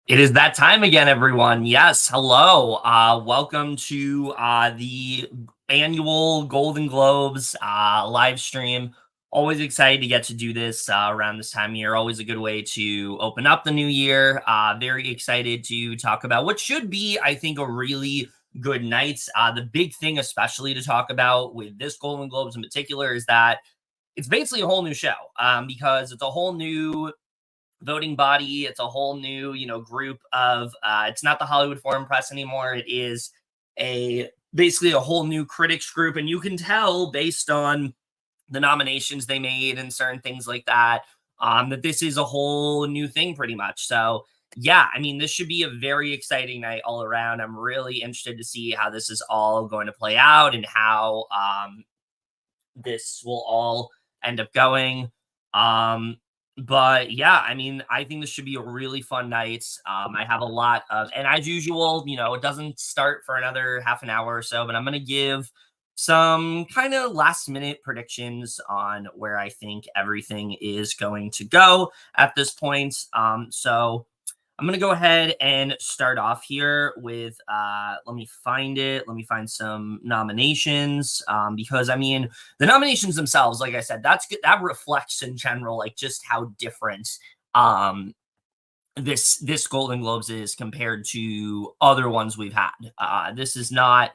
It is that time again, everyone. Yes, hello. Welcome to the annual Golden Globes live stream. Always excited to get to do this around this time of year. Always a good way to open up the new year. Very excited to talk about what should be, I think, a really good night. The big thing, especially to talk about with this Golden Globes in particular, is that it's basically a whole new show because it's a whole new voting body. It's a whole new, group of. It's not the Hollywood Foreign Press anymore. It is a basically a whole new critics group, and you can tell based on the nominations they made and certain things like that, that this is a whole new thing, pretty much. So. Yeah, I mean, this should be a very exciting night all around. I'm really interested to see how this is all going to play out and how this will all end up going. Um, but yeah, I mean, I think this should be a really fun night. I have a lot of, and as usual, it doesn't start for another half an hour or so, but I'm going to give some kind of last minute predictions on where I think everything is going to go at this point. So I'm going to go ahead and start off here with let me find it. Let me find some nominations because I mean, the nominations themselves, like I said, that's good. That reflects in general like just how different um this Golden Globes is compared to other ones we've had. This is not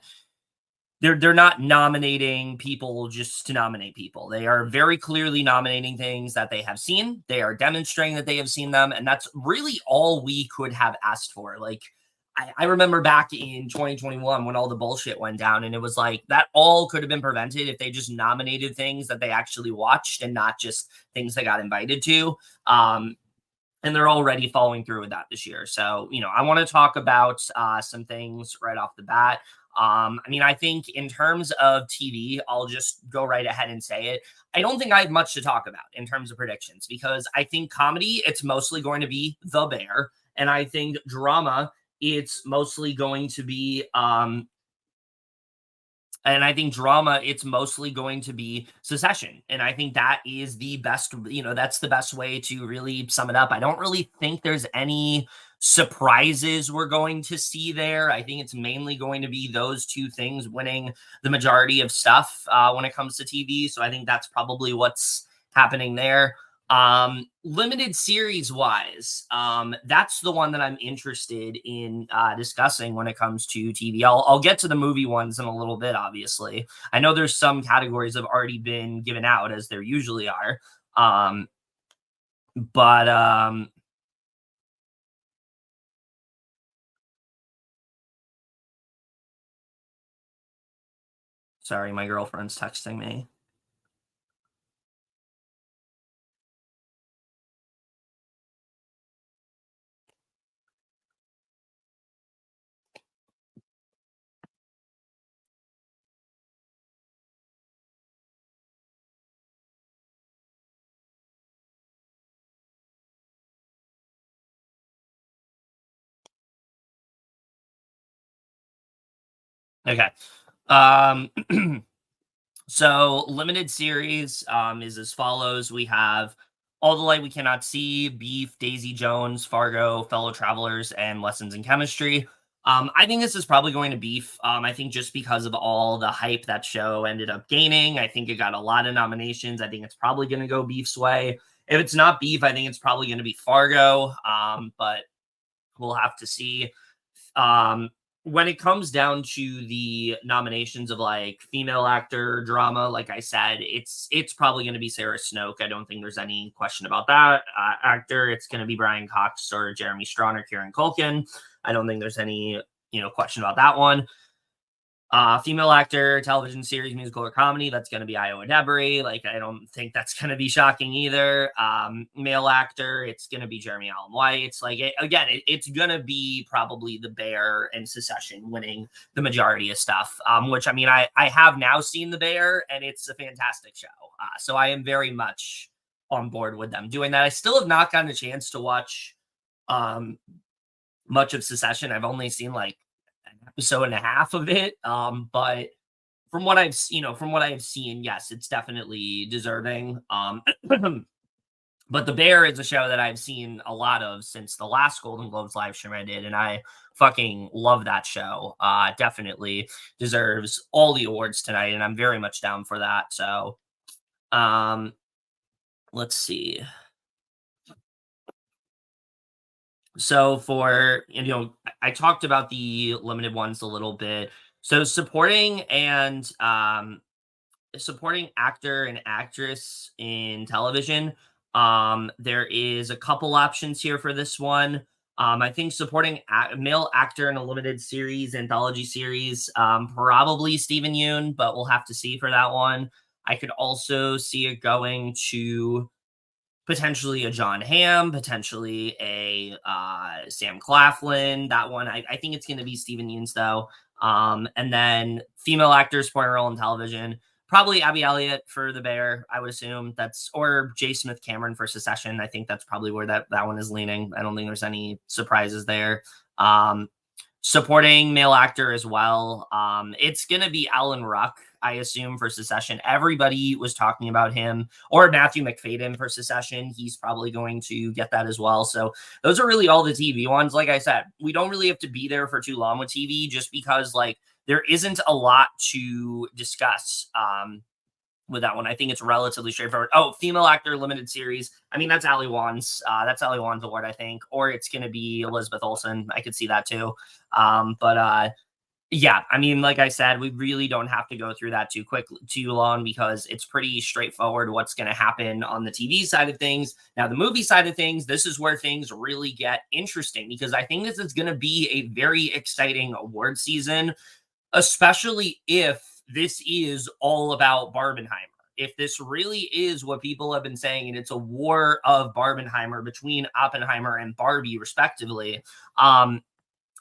they're not nominating people just to nominate people. They are very clearly nominating things that they have seen. They are demonstrating that they have seen them, and that's really all we could have asked for. Like I remember back in 2021 when all the bullshit went down, and it was like that all could have been prevented if they just nominated things that they actually watched and not just things they got invited to. And they're already following through with that this year. So, I want to talk about some things right off the bat. I mean, I think in terms of TV, I'll just go right ahead and say it. I don't think I have much to talk about in terms of predictions because I think comedy, it's mostly going to be The Bear. And I think drama, it's mostly going to be it's mostly going to be Secession. And I think that is the best, that's the best way to really sum it up. I don't really think there's any surprises we're going to see there. I think it's mainly going to be those two things winning the majority of stuff when it comes to TV. So I think that's probably what's happening there. Limited series wise, that's the one that I'm interested in discussing when it comes to TV. I'll get to the movie ones in a little bit, obviously. I know there's some categories have already been given out, as there usually are. But sorry, my girlfriend's texting me. Okay. Um So limited series is as follows. We have All the Light We Cannot See, Beef, Daisy Jones, Fargo, Fellow Travelers, and Lessons in Chemistry. I think this is probably going to Beef. I think just because of all the hype that show ended up gaining, I think it got a lot of nominations. I think it's probably going to go Beef's way. If it's not Beef, I think it's probably going to be Fargo. But we'll have to see. Um, when it comes down to the nominations of like female actor drama, like I said, it's probably going to be Sarah Snook. I don't think there's any question about that. Actor, it's going to be Brian Cox or Jeremy Strong or Kieran Culkin. I don't think there's any question about that one. Female actor, television series, musical, or comedy, that's going to be Iowa Debris. Like, I don't think that's going to be shocking either. Male actor, it's going to be Jeremy Allen White. It's like, it's going to be probably The Bear and Secession winning the majority of stuff, which, I mean, I have now seen The Bear, and it's a fantastic show. So I am very much on board with them doing that. I still have not gotten a chance to watch much of Secession. I've only seen like episode and a half of it. But from what I've seen, yes, it's definitely deserving. But The Bear is a show that I've seen a lot of since the last Golden Globes live stream I did, and I fucking love that show. Definitely deserves all the awards tonight, and I'm very much down for that. So, um, let's see. So for I talked about the limited ones a little bit. So supporting actor and actress in television. There is a couple options here for this one. I think supporting male actor in a limited series, anthology series, probably Stephen Yoon, but we'll have to see for that one. I could also see it going to potentially a John Hamm, potentially a Sam Claflin. That one, I think it's going to be Stephen Yoons though. And then female actors supporting role in television, probably Abby Elliott for The Bear. I would assume that's or J. Smith Cameron for Secession. I think that's probably where that one is leaning. I don't think there's any surprises there. Supporting male actor as well. It's gonna be Alan Ruck, I assume, for Secession. Everybody was talking about him, or Matthew McFadden for Secession. He's probably going to get that as well. So those are really all the TV ones. Like I said, we don't really have to be there for too long with TV, just because like there isn't a lot to discuss. With that one, I think it's relatively straightforward. Oh, female actor limited series. I mean, that's Ali Wan's. That's Ali Wan's award, I think, or it's going to be Elizabeth Olsen. I could see that too. But yeah, I mean, like I said, we really don't have to go through that too long, because it's pretty straightforward what's going to happen on the TV side of things. Now, the movie side of things, this is where things really get interesting, because I think this is going to be a very exciting award season, especially if this is all about Barbenheimer. If this really is what people have been saying, and it's a war of Barbenheimer between Oppenheimer and Barbie, respectively, I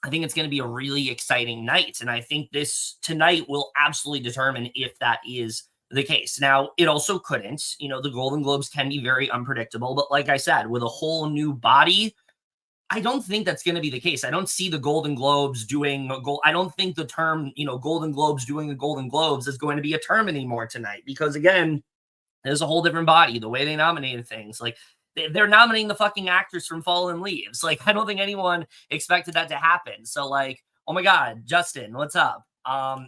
think it's going to be a really exciting night. And I think this tonight will absolutely determine if that is the case. Now, it also couldn't. The Golden Globes can be very unpredictable. But like I said, with a whole new body, I don't think that's going to be the case. I don't see the Golden Globes doing a goal. I don't think the term, Golden Globes doing the Golden Globes is going to be a term anymore tonight, because again, there's a whole different body. The way they nominated things, like they're nominating the fucking actors from Fallen Leaves. Like I don't think anyone expected that to happen. So like, oh my God, Justin, what's up?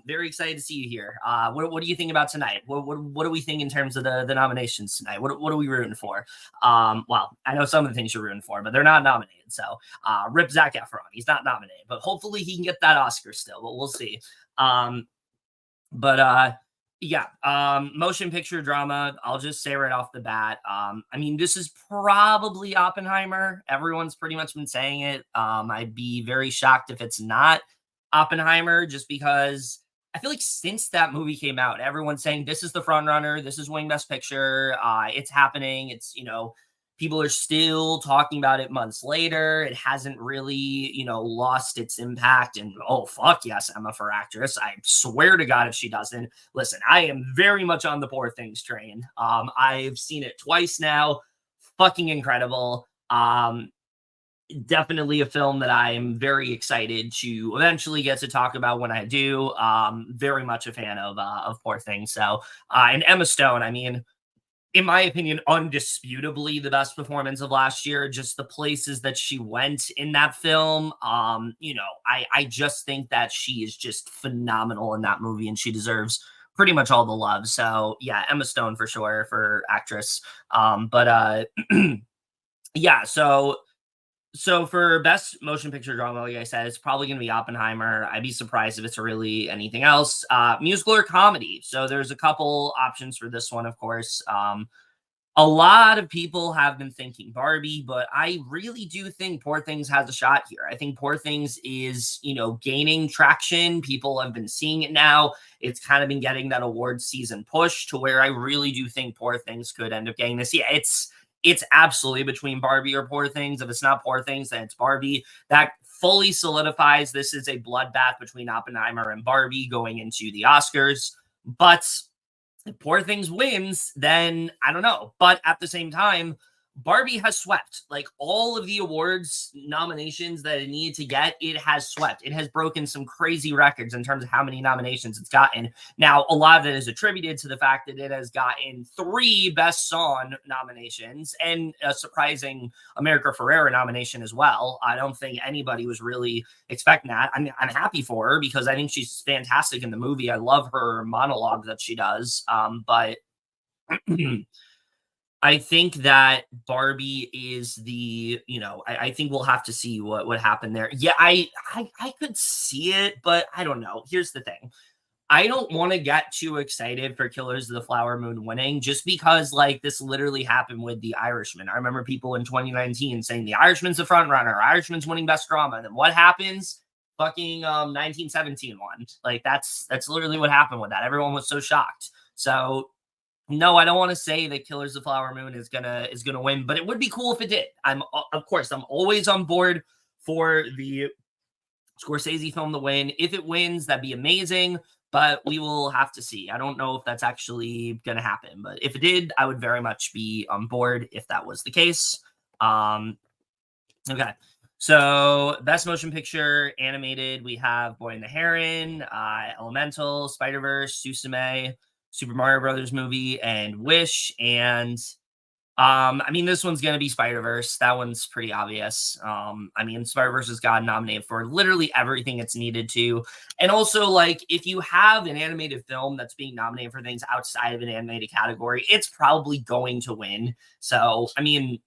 Very excited to see you here. What do you think about tonight? What do we think in terms of the nominations tonight? What are we rooting for? Well, I know some of the things you're rooting for, but they're not nominated. So rip Zac Efron. He's not nominated, but hopefully he can get that Oscar still, but we'll see. But yeah, motion picture drama, I'll just say right off the bat, I mean, this is probably Oppenheimer. Everyone's pretty much been saying it. I'd be very shocked if it's not Oppenheimer, just because I feel like since that movie came out, everyone's saying this is the front runner, this is winning Best Picture, it's happening. It's people are still talking about it months later. It hasn't really lost its impact. And oh fuck yes, Emma for actress. I swear to God, if she doesn't, listen, I am very much on the Poor Things train. I've seen it twice now. Fucking incredible. Definitely a film that I'm very excited to eventually get to talk about when I do. Very much a fan of Poor Things. So, and Emma Stone, I mean, in my opinion, undisputably the best performance of last year. Just the places that she went in that film. I just think that she is just phenomenal in that movie, and she deserves pretty much all the love. So yeah, Emma Stone for sure for actress. But yeah, so for best motion picture drama, like I said, it's probably going to be Oppenheimer. I'd be surprised if it's really anything else. Musical or comedy. So there's a couple options for this one, of course. A lot of people have been thinking Barbie, but I really do think Poor Things has a shot here. I think Poor Things is, gaining traction. People have been seeing it now. It's kind of been getting that award season push to where I really do think Poor Things could end up getting this. Yeah, it's absolutely between Barbie or Poor Things. If it's not Poor Things, then it's Barbie. That fully solidifies this is a bloodbath between Oppenheimer and Barbie going into the Oscars. But if Poor Things wins, then I don't know. But at the same time, Barbie has swept like all of the awards nominations that it needed to get. It has swept. It has broken some crazy records in terms of how many nominations it's gotten. Now, a lot of it is attributed to the fact that it has gotten 3 Best Song nominations and a surprising America Ferrera nomination as well. I don't think anybody was really expecting that. I'm happy for her because I think she's fantastic in the movie. I love her monologue that she does. But I think that Barbie is the, I think we'll have to see what happened there. Yeah, I could see it, but I don't know. Here's the thing. I don't want to get too excited for Killers of the Flower Moon winning just because like this literally happened with The Irishman. I remember people in 2019 saying The Irishman's the front runner, Irishman's winning best drama. And then what happens? Fucking 1917 won. Like that's literally what happened with that. Everyone was so shocked. So no, I don't want to say that Killers of the Flower Moon is gonna win, but it would be cool if it did. Of course I'm always on board for the Scorsese film to win. If it wins, that'd be amazing, but we will have to see. I don't know if that's actually gonna happen, but if it did, I would very much be on board if that was the case. Okay. So, best motion picture animated, we have Boy and the Heron, Elemental, Spider Verse, Suzume, Super Mario Brothers movie, and Wish. And I mean, this one's gonna be Spider Verse. That one's pretty obvious. I mean, Spider Verse has gotten nominated for literally everything it's needed to, and also like if you have an animated film that's being nominated for things outside of an animated category, it's probably going to win. So, I mean,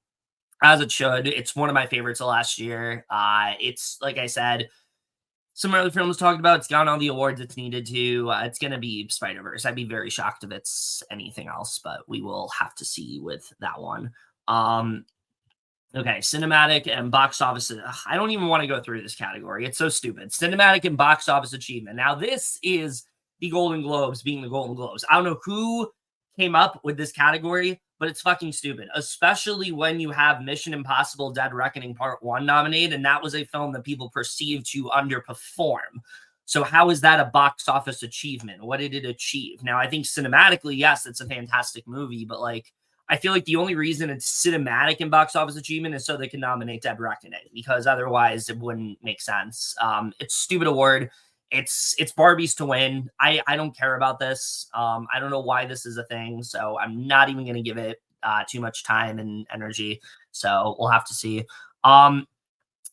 as it should. It's one of my favorites of last year. It's like I said, some other films talked about. It's gotten all the awards it's needed to. It's gonna be Spider Verse. I'd be very shocked if it's anything else, but we will have to see with that one. Um, okay, cinematic and box office. I don't even want to go through this category. It's so stupid. Cinematic and box office achievement. Now, this is the Golden Globes being the Golden Globes. I don't know who came up with this category, but it's fucking stupid, especially when you have Mission Impossible Dead Reckoning Part 1 nominated, and that was a film that people perceived to underperform. So how is that a box office achievement? What did it achieve? Now, I think cinematically, yes, it's a fantastic movie, but like I feel like the only reason it's cinematic in box office achievement is so they can nominate Dead Reckoning, because otherwise it wouldn't make sense. It's a stupid award. It's Barbie's to win. I don't care about this. I don't know why this is a thing, so I'm not even going to give it too much time and energy. So we'll have to see.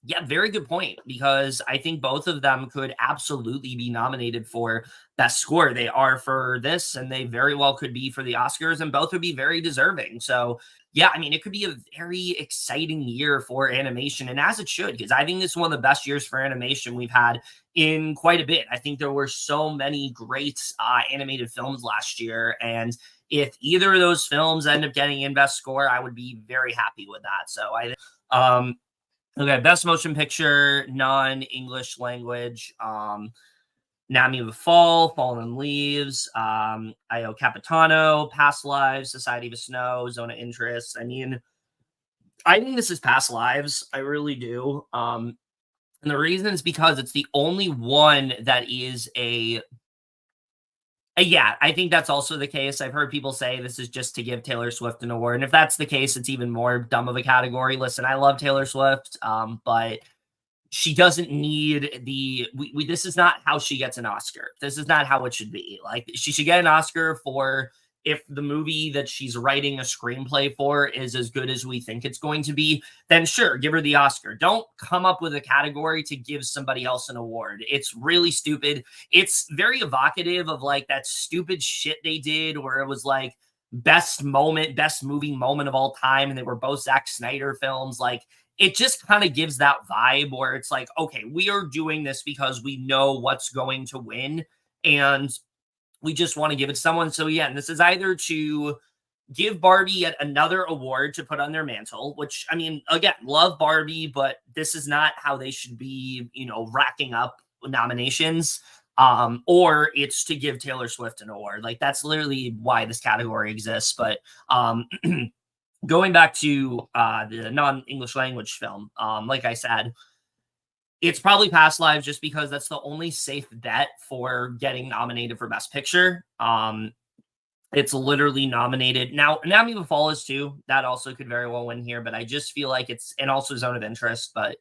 Yeah, very good point, because I think both of them could absolutely be nominated for best score. They are for this, and they very well could be for the Oscars, and both would be very deserving. So, yeah, I mean, it could be a very exciting year for animation, and as it should, because I think this is one of the best years for animation we've had in quite a bit. I think there were so many great animated films last year, and if either of those films end up getting in best score, I would be very happy with that. So okay, best motion picture, non-English language. Nami of the Fall, Fallen Leaves, Io Capitano, Past Lives, Society of Snow, Zone of Interest. I mean, I think this is Past Lives. I really do. And the reason is because it's the only one that is yeah, I think that's also the case. I've heard people say this is just to give Taylor Swift an award, and if that's the case, it's even more dumb of a category. Listen, I love Taylor Swift, but she doesn't need this is not how she gets an Oscar. This is not how it should be. Like, she should get an Oscar for if the movie that she's writing a screenplay for is as good as we think it's going to be, then sure, give her the Oscar. Don't come up with a category to give somebody else an award. It's really stupid. It's very evocative of like that stupid shit they did where it was like best movie moment of all time, and they were both Zack Snyder films. Like, it just kind of gives that vibe where it's like, okay, we are doing this because we know what's going to win, and we just want to give it to someone. So yeah, and this is either to give Barbie yet another award to put on their mantle, which, I mean, again, love Barbie, but this is not how they should be, racking up nominations. Or it's to give Taylor Swift an award. Like, that's literally why this category exists. But going back to the non-English language film, like I said, it's probably Past Lives just because that's the only safe bet for getting nominated for Best Picture. It's literally nominated now. Anatomy of a Fall is too. That also could very well win here, but I just feel like it's, and also Zone of Interest. But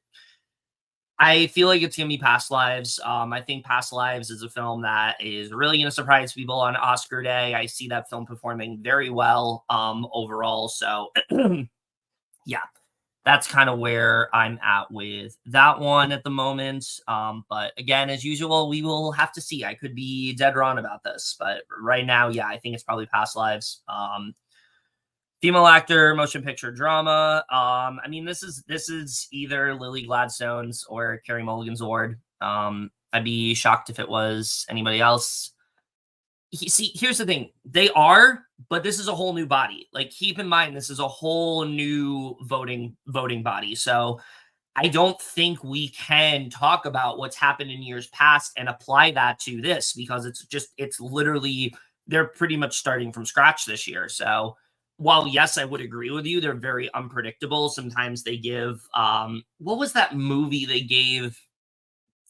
I feel like it's gonna be Past Lives. I think Past Lives is a film that is really gonna surprise people on Oscar day. I see that film performing very well overall. So yeah, that's kind of where I'm at with that one at the moment. But again, as usual, we will have to see. I could be dead wrong about this, but right now, yeah, I think it's probably Past Lives. Female actor, motion picture drama. I mean, this is either Lily Gladstone's or Carey Mulligan's award. I'd be shocked if it was anybody else. See, here's the thing. They are, but this is a whole new body. Like, keep in mind, this is a whole new voting body. So I don't think we can talk about what's happened in years past and apply that to this, because it's literally, they're pretty much starting from scratch this year. So while yes, I would agree with you, they're very unpredictable. Sometimes they give what was that movie they gave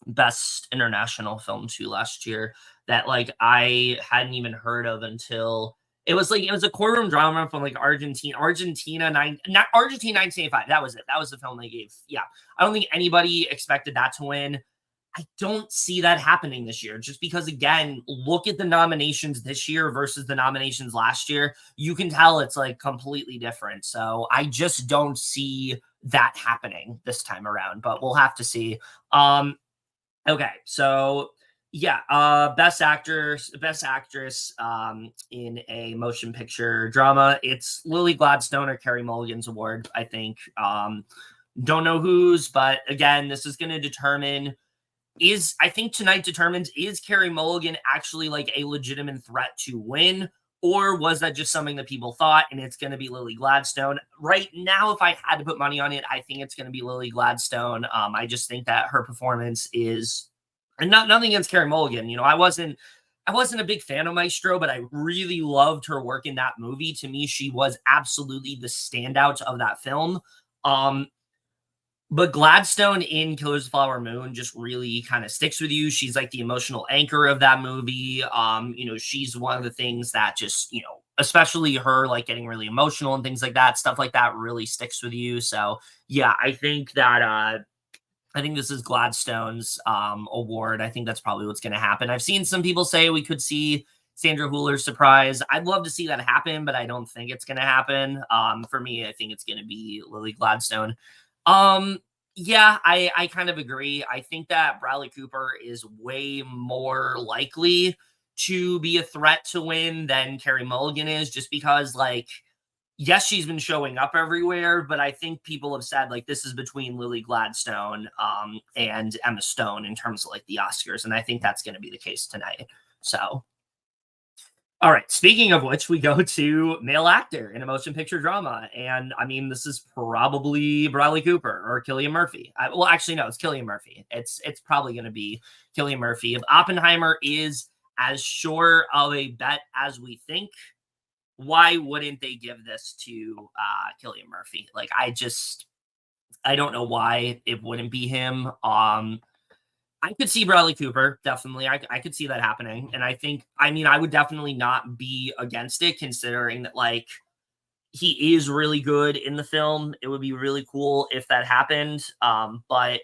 best international film to last year that like I hadn't even heard of until it was like, it was a courtroom drama from like Argentina nine, not Argentina 1985. That was it. That was the film they gave. Yeah. I don't think anybody expected that to win. I don't see that happening this year, just because again, look at the nominations this year versus the nominations last year. You can tell it's like completely different. So I just don't see that happening this time around, but we'll have to see. Okay, so yeah, best actress in a motion picture drama. It's Lily Gladstone or Carey Mulligan's award, I think. Don't know whose, but again, this is going to determine, is I think tonight determines, is Carey Mulligan actually like a legitimate threat to win, or was that just something that people thought and it's going to be Lily Gladstone? Right now, if I had to put money on it, I think it's going to be Lily Gladstone. I just think that her performance is, and nothing against Carey Mulligan. You know, I wasn't a big fan of Maestro, but I really loved her work in that movie. To me, she was absolutely the standout of that film. Um, but Gladstone in Killers of the Flower Moon just really kind of sticks with you. She's like the emotional anchor of that movie. She's one of the things that just, especially her like getting really emotional and things like that, stuff like that really sticks with you. So yeah, I think this is Gladstone's award. I think that's probably what's going to happen. I've seen some people say we could see Sandra Hüller's surprise. I'd love to see that happen, but I don't think it's going to happen. For me, I think it's going to be Lily Gladstone. Um, yeah, I kind of agree. I think that Bradley Cooper is way more likely to be a threat to win than Carey Mulligan is, just because like, yes, she's been showing up everywhere, but I think people have said like this is between Lily Gladstone and Emma Stone in terms of like the Oscars, and I think that's going to be the case tonight. So all right. Speaking of which, we go to male actor in a motion picture drama, and I mean, this is probably Bradley Cooper or Cillian Murphy. Well, actually, no, it's Cillian Murphy. It's probably going to be Cillian Murphy. If Oppenheimer is as sure of a bet as we think, why wouldn't they give this to Cillian Murphy? Like, I don't know why it wouldn't be him. I could see Bradley Cooper, definitely. I could see that happening. And I think, I mean, I would definitely not be against it, considering that, like, he is really good in the film. It would be really cool if that happened. But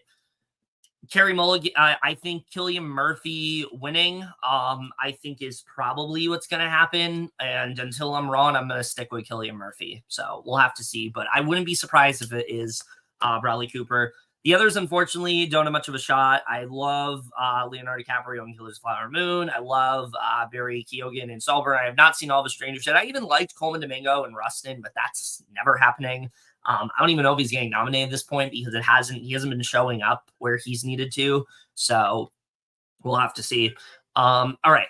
Carey Mulligan, I think Cillian Murphy winning, I think is probably what's going to happen. And until I'm wrong, I'm going to stick with Cillian Murphy. So we'll have to see. But I wouldn't be surprised if it is Bradley Cooper. The others, unfortunately, don't have much of a shot. I love Leonardo DiCaprio in Killers of the Flower Moon. I love Barry Keoghan in Saltburn. I have not seen all the Stranger Shit. I even liked Coleman Domingo and Rustin, but that's never happening. I don't even know if he's getting nominated at this point, because he hasn't been showing up where he's needed to. So we'll have to see. All right.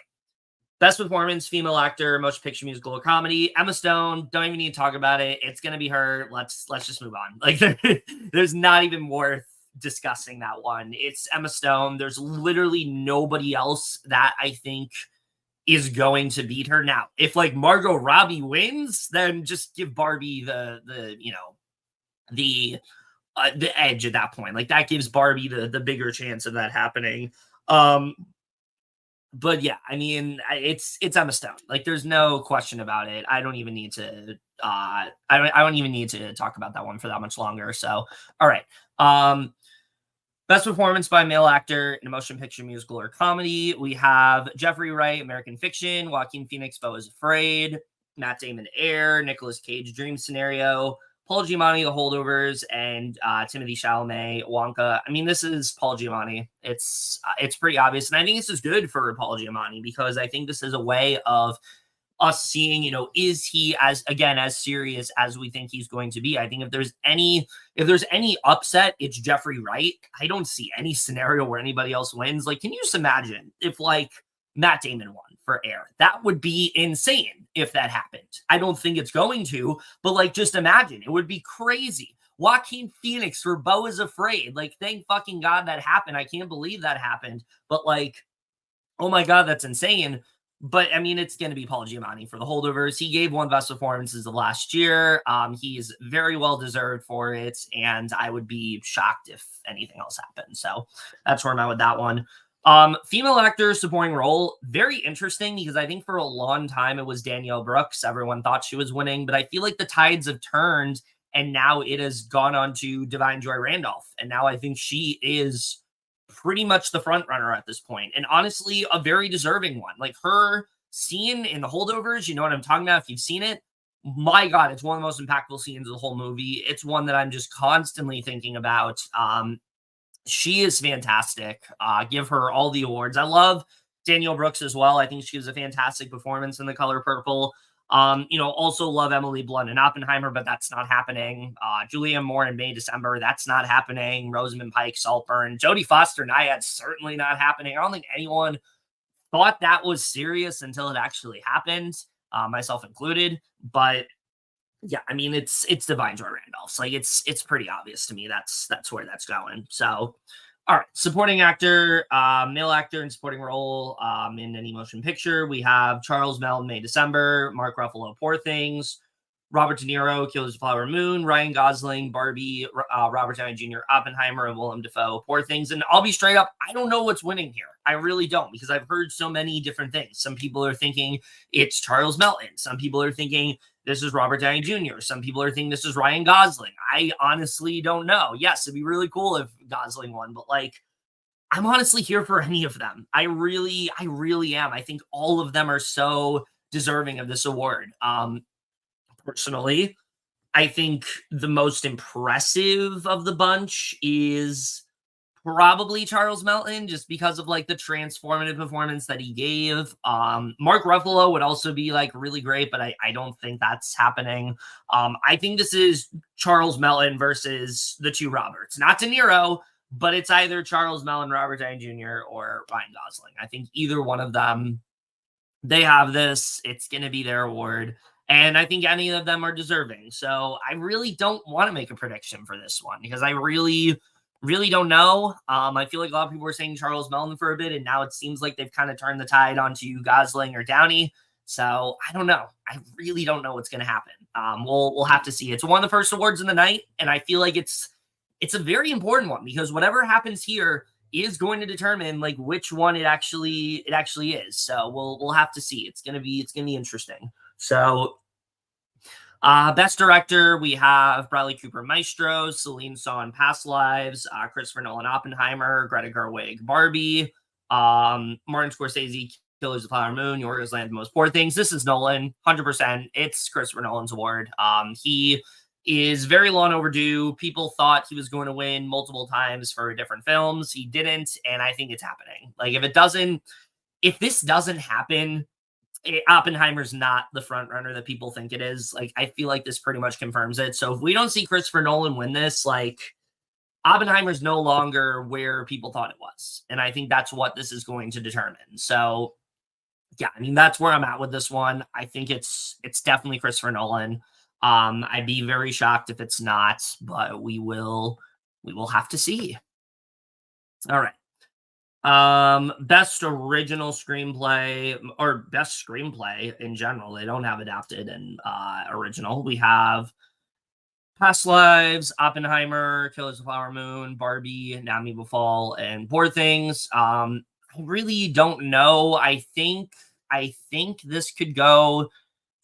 Best performance, female actor, motion picture, musical, or comedy. Emma Stone. Don't even need to talk about it. It's gonna be her. Let's just move on. Like there's not even worth discussing that one. It's Emma Stone. There's literally nobody else that I think is going to beat her. Now, if like Margot Robbie wins, then just give Barbie the edge at that point. Like that gives Barbie the bigger chance of that happening. But yeah, I mean, it's Emma Stone. Like, there's no question about it. I don't even need to. I don't even need to talk about that one for that much longer. So, all right. Um, Best performance by male actor in a motion picture, musical, or comedy. We have Jeffrey Wright, American Fiction, Joaquin Phoenix, Beau is Afraid, Matt Damon, Air, Nicolas Cage, Dream Scenario, Paul Giamatti, The Holdovers, and Timothy Chalamet, Wonka. I mean, this is Paul Giamatti. It's pretty obvious, and I think this is good for Paul Giamatti because I think this is a way of us seeing, is he as serious as we think he's going to be. I think if there's any upset, it's Jeffrey Wright. I don't see any scenario where anybody else wins. Like, can you just imagine if like Matt Damon won for Air? That would be insane if that happened. I don't think it's going to, but like, just imagine. It would be crazy. Joaquin Phoenix for Beau is Afraid. Like, thank fucking God that happened. I can't believe that happened. But like, oh my God, that's insane. But I mean, it's going to be Paul Giamatti for The Holdovers. He gave one of the best performances of last year. He's very well deserved for it, and I would be shocked if anything else happened. So that's where I'm at with that one. Female actor supporting role, very interesting because I think for a long time it was Danielle Brooks. Everyone thought she was winning, but I feel like the tides have turned, and now it has gone on to Divine Joy Randolph, and now I think she is pretty much the front runner at this point, and honestly, a very deserving one. Like, her scene in The Holdovers, you know what I'm talking about if you've seen it. My God, it's one of the most impactful scenes of the whole movie. It's one that I'm just constantly thinking about. She is fantastic. Give her all the awards. I love Danielle Brooks as well. I think she gives a fantastic performance in The Color Purple. Also love Emily Blunt and Oppenheimer, but that's not happening. Julianne Moore in May, December, that's not happening. Rosamund Pike, Saltburn. Jodie Foster, Nyad, certainly not happening. I don't think anyone thought that was serious until it actually happened, myself included. But yeah, I mean, it's Divine Joy Randolph's. Like, it's pretty obvious to me that's where that's going. So, all right, supporting actor, male actor in supporting role, in any motion picture. We have Charles Melton, May December, Mark Ruffalo, Poor Things, Robert De Niro, Killers of the Flower Moon, Ryan Gosling, Barbie, Robert Downey Jr., Oppenheimer, and Willem Dafoe, Poor Things. And I'll be straight up, I don't know what's winning here. I really don't, because I've heard so many different things. Some people are thinking it's Charles Melton. Some people are thinking this is Robert Downey Jr. Some people are thinking this is Ryan Gosling. I honestly don't know. Yes, it'd be really cool if Gosling won, but like, I'm honestly here for any of them. I really am. I think all of them are so deserving of this award. Personally, I think the most impressive of the bunch is probably Charles Melton, just because of like the transformative performance that he gave. Mark Ruffalo would also be like really great, but I don't think that's happening. I think this is Charles Melton versus the two Roberts, not De Niro, but it's either Charles Melton, Robert Downey Jr., or Ryan Gosling. I think either one of them, they have this. It's going to be their award. And I think any of them are deserving. So I really don't want to make a prediction for this one because I really don't know. I feel like a lot of people were saying Charles Melton for a bit, and now it seems like they've kind of turned the tide onto Gosling or Downey. So I don't know. I really don't know what's going to happen. We'll have to see. It's one of the first awards in the night, and I feel like it's a very important one because whatever happens here is going to determine like which one it actually is. So we'll have to see. It's gonna be interesting. So, best director, we have Bradley Cooper, Maestro, Celine Song, Past Lives, Christopher Nolan, Oppenheimer, Greta Gerwig, Barbie, Martin Scorsese, Killers of the Flower Moon, Yorgos Lanthimos, Poor Things. This is Nolan, 100%. It's Christopher Nolan's award. He is very long overdue. People thought he was going to win multiple times for different films. He didn't, and I think it's happening. Like, if this doesn't happen, Oppenheimer's not the front runner that people think it is. Like, I feel like this pretty much confirms it. So if we don't see Christopher Nolan win this, like, Oppenheimer's no longer where people thought it was. And I think that's what this is going to determine. So yeah, I mean, that's where I'm at with this one. I think it's definitely Christopher Nolan. I'd be very shocked if it's not, but we will have to see. All right. Best original screenplay or best screenplay in general. They don't have adapted and original. We have Past Lives, Oppenheimer, Killers of the Flower Moon, Barbie, Now Me Will Fall, and Poor Things. I really don't know. I think this could go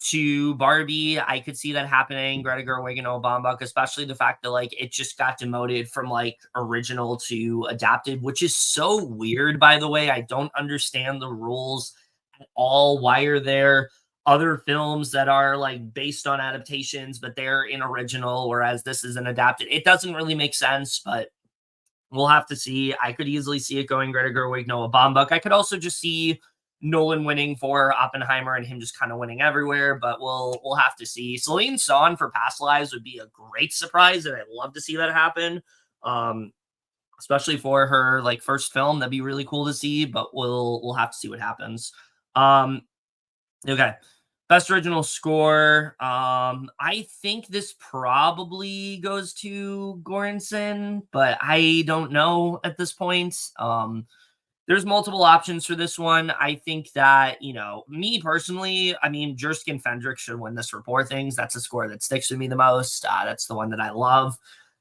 to Barbie. I could see that happening. Greta Gerwig and Obama, especially the fact that like it just got demoted from like original to adapted, which is so weird. By the way, I don't understand the rules at all. Why are there other films that are like based on adaptations, but they're in original, whereas this is an adapted? It doesn't really make sense, but we'll have to see. I could easily see it going Greta Gerwig, Noah Baumbach. I could also just see Nolan winning for Oppenheimer and him just kind of winning everywhere, but we'll have to see. Celine Song for Past Lives would be a great surprise, and I'd love to see that happen. Um, Especially for her like first film, that'd be really cool to see. But we'll have to see what happens. Um, Okay. Best original score. I think this probably goes to Goranson, but I don't know at this point. There's multiple options for this one. I think that, me personally, I mean, Jerskin Fendrick should win this for Poor Things. That's a score that sticks with me the most. That's the one that I love.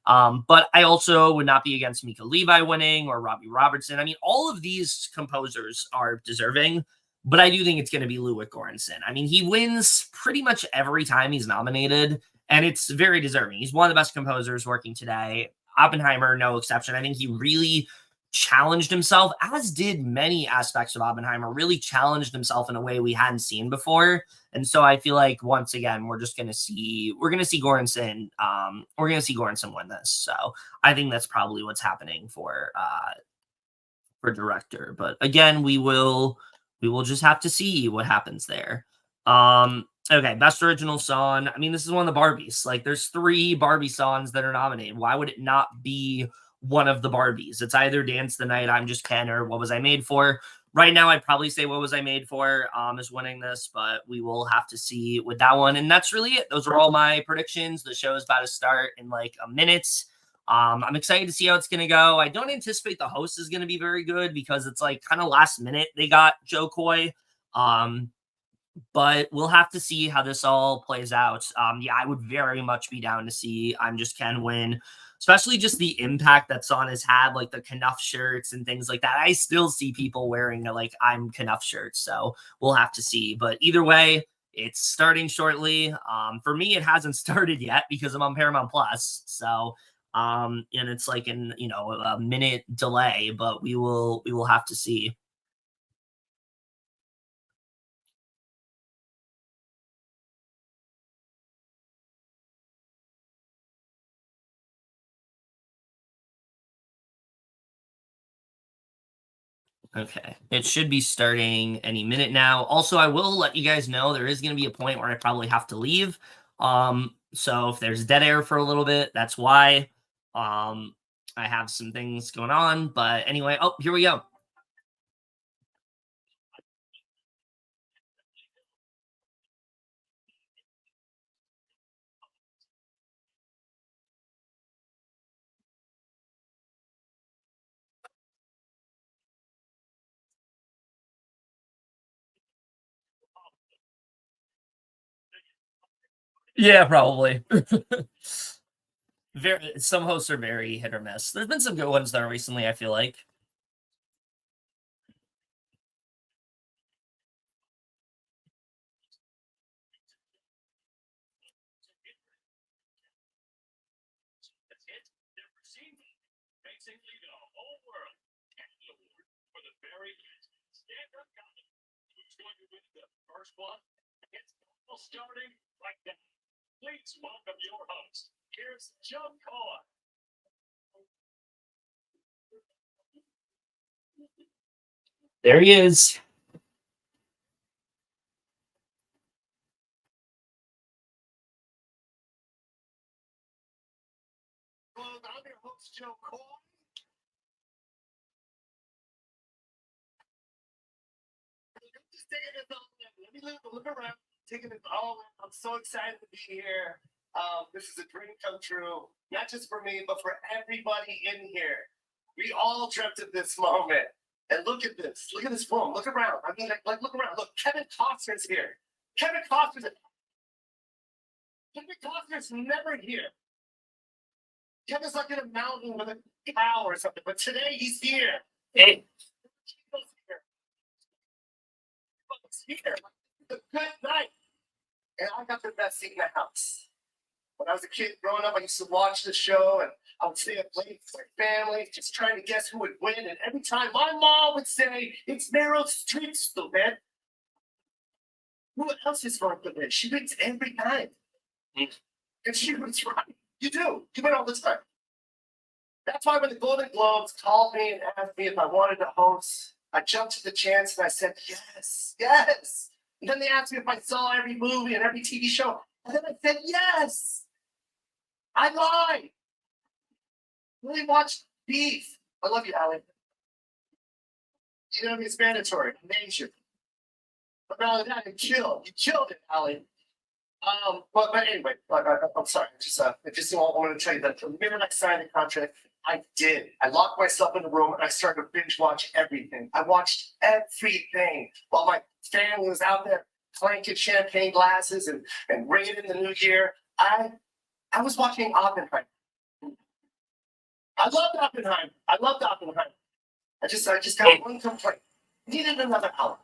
But I also would not be against Mika Levi winning or Robbie Robertson. I mean, all of these composers are deserving, but I do think it's going to be Ludwig Göransson. I mean, he wins pretty much every time he's nominated, and it's very deserving. He's one of the best composers working today. Oppenheimer, no exception. I think he really challenged himself, as did many aspects of Oppenheimer, really challenged himself in a way we hadn't seen before. And so I feel like once again, we're gonna see Goranson win this. So I think that's probably what's happening for director. But again, we will just have to see what happens there. Okay, best original song. I mean, this is one of the Barbies. Like, there's three Barbie songs that are nominated. Why would it not be one of the Barbies? It's either Dance the Night, I'm Just Ken, or What Was I Made For? Right now, I'd probably say What Was I Made For is winning this, but we will have to see with that one. And that's really it. Those are all my predictions. The show is about to start in like a minute. I'm excited to see how it's going to go. I don't anticipate the host is going to be very good because it's like kind of last minute they got Jo Koy. Um, but we'll have to see how this all plays out. Yeah, I would very much be down to see I'm Just Ken win, especially just the impact that song has had, like the Knuff shirts and things like that. I still see people wearing like I'm Knuff shirts, so we'll have to see. But either way, it's starting shortly. For me, it hasn't started yet because I'm on Paramount Plus, so and it's like in a minute delay, but we will have to see. Okay. It should be starting any minute now. Also, I will let you guys know there is going to be a point where I probably have to leave. So if there's dead air for a little bit, that's why. Um, I have some things going on, but anyway, oh, here we go. Yeah, probably. Some hosts are very hit or miss. There's been some good ones though recently, I feel like. There he is. I'm your host, Jo Koy. Just taking it all in. Let me look around, taking it all in. I'm so excited to be here. This is a dream come true, not just for me, but for everybody in here. We all dreamt of this moment. And look at this. Look at this room. Look around. I mean, like look around. Look, Kevin Costner's here. Kevin Costner's Kevin Costner's never here. Kevin's like in a mountain with a cow or something, but today he's here. Hey, here. It's a good night. And I got the best seat in the house. When I was a kid growing up, I used to watch the show and I would stay up late with my family, just trying to guess who would win. And every time my mom would say, "It's Meryl Streep, stupid." Who else is going to win? She wins every time. And she was right. You do. You win all the time. That's why when the Golden Globes called me and asked me if I wanted to host, I jumped at the chance and I said, yes, yes. And then they asked me if I saw every movie and every TV show. And then I said, yes. I lied. Really watched Beef. I love you, Allie. You know, it's mandatory. Nation. But not only that, you killed it, Allie. But anyway, I'm sorry. I just want to tell you that the minute I signed the contract, I did. I locked myself in the room and I started to binge watch everything. I watched everything while my family was out there clanking champagne glasses and ringing in the new year. I was watching Oppenheimer. I loved Oppenheimer. I just got one complaint. Needed another hour.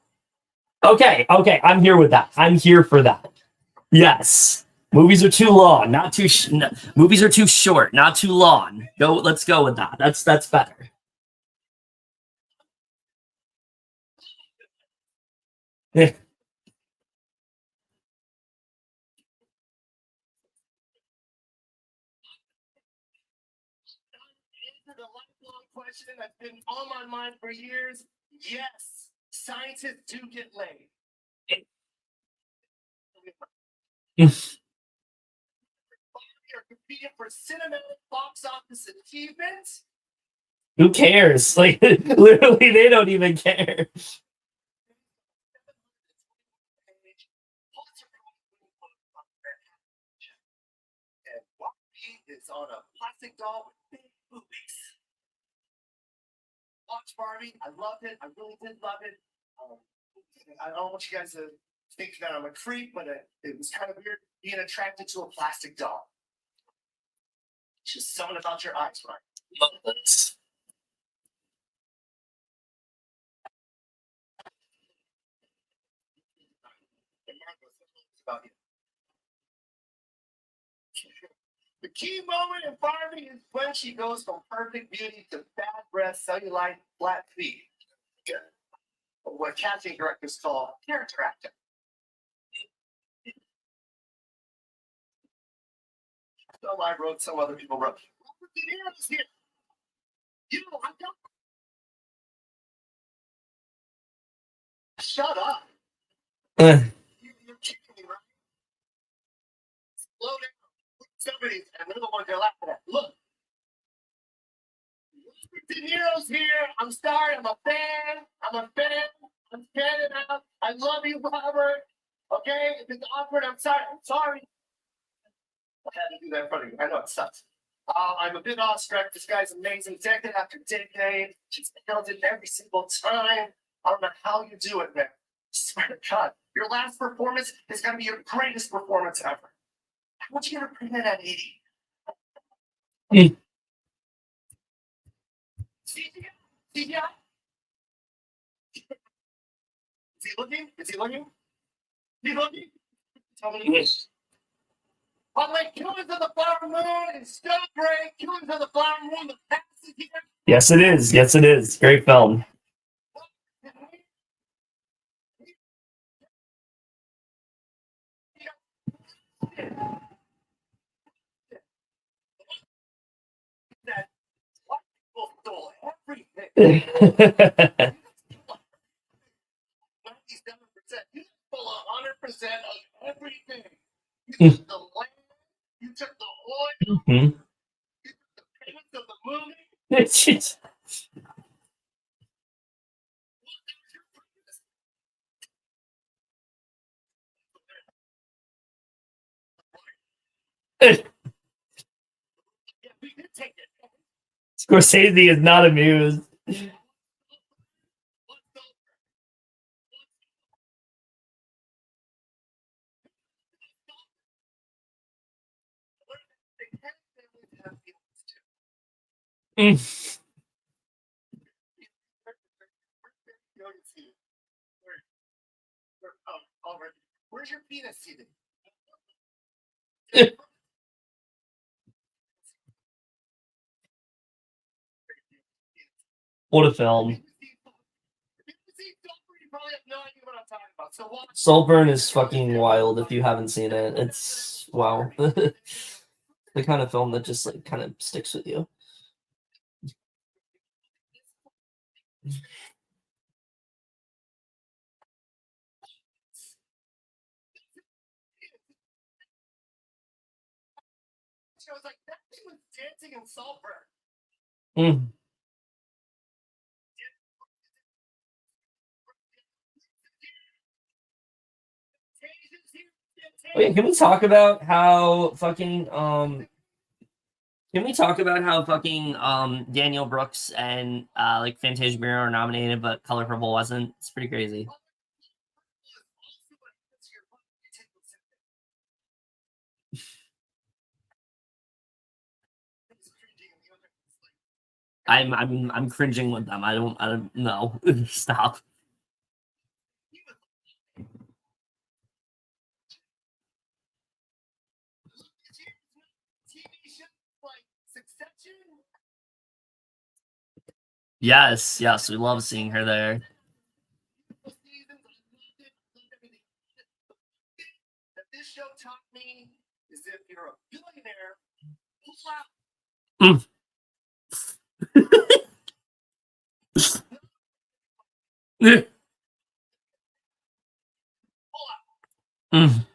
Okay, I'm here with that. I'm here for that. Yes. Movies are too long, not too. Movies are too short, not too long. Let's go with that. That's better. Answered a lifelong question that's been on my mind for years. Yes, scientists do get laid. Are competing for cinematic box office achievement. Who cares? Like literally, they don't even care. And Barbie is on a plastic doll with big boobies. Watch Barbie. I loved it. I really did love it. I don't want you guys to think that I'm a creep, but it was kind of weird being attracted to a plastic doll. Just something about your eyes, right? Love this. About you. The key moment in Barbie is when she goes from perfect beauty to bad breath, cellulite, flat feet. What casting directors call character acting. Some I wrote, some other people wrote. Robert De Niro's here. You know, I don't. Shut up. You're kidding me, right? Slow down. Somebody's another one they're laughing at. Look. Robert De Niro's here. I'm sorry. I'm a fan. I'm fanning out. I love you, Robert. Okay? If it's awkward, I'm sorry. I'm sorry. I had to do that in front of you. I know it sucks. I'm a bit awestruck. This guy's amazing. Decade after decade. She's killed it every single time. I don't know how you do it, man. I swear to God. Your last performance is going to be your greatest performance ever. How would you ever put that at 80? CGI? CGI? Is he looking? Is he looking? Is he looking? Tell me. I'm like, Killers of the Flower Moon is so great. Killers of the Flower Moon, the past is here. Yes, it is. Yes, it is. Great film. That white people stole everything. 97%. You stole 100% of everything. You took the land, you took the oil, Mhm. you took the payments of the movie. It's- Yeah, we did take it. Scorsese is not amused. What's over? They have families have feelings too. Mm. We're very young to see it. We're Oliver, where's your penis seated? What a film. You probably have no idea what I'm talking about. So watch. Saltburn is fucking wild if you haven't seen it. It's wow. The kind of film that just like kind of sticks with you. I was like, that thing was dancing in Saltburn. Mm. Wait, can we talk about how fucking can we talk about how fucking Daniel Brooks and like Fantasia Barrier are nominated but Color Purple wasn't? It's pretty crazy. I'm cringing with them. I don't know. Stop. Yes, yes, we love seeing her there. This show taught me is if you're a billionaire, Mm. Mm.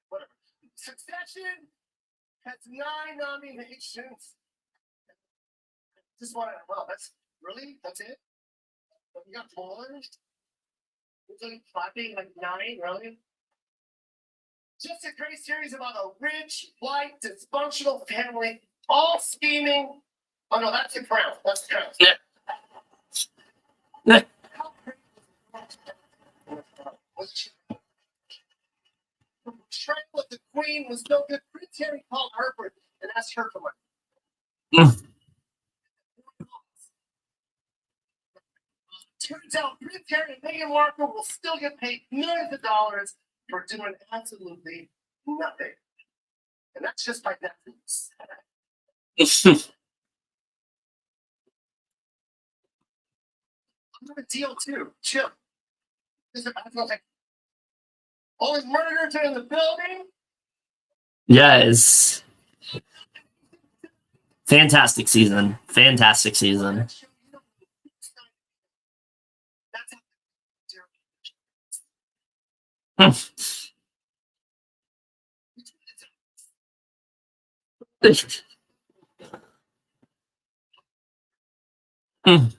whatever. Succession has 9 nominations. Just want to, well, that's that's it. But you got more. It's like clapping like 9, really. Just a great series about a rich, white, dysfunctional family, all scheming. Oh no, that's the Crown. That's the Crown. Yeah. Trade with the Queen was no good. Prince Harry called Harper and asked her for money. Mm. Turns out Prince Harry and Meghan Markle will still get paid millions of dollars for doing absolutely nothing. And that's just by Netflix. I'm gonna deal too. Chill. Oh, is murder in the building? Yes. Fantastic season. Fantastic season. Mm.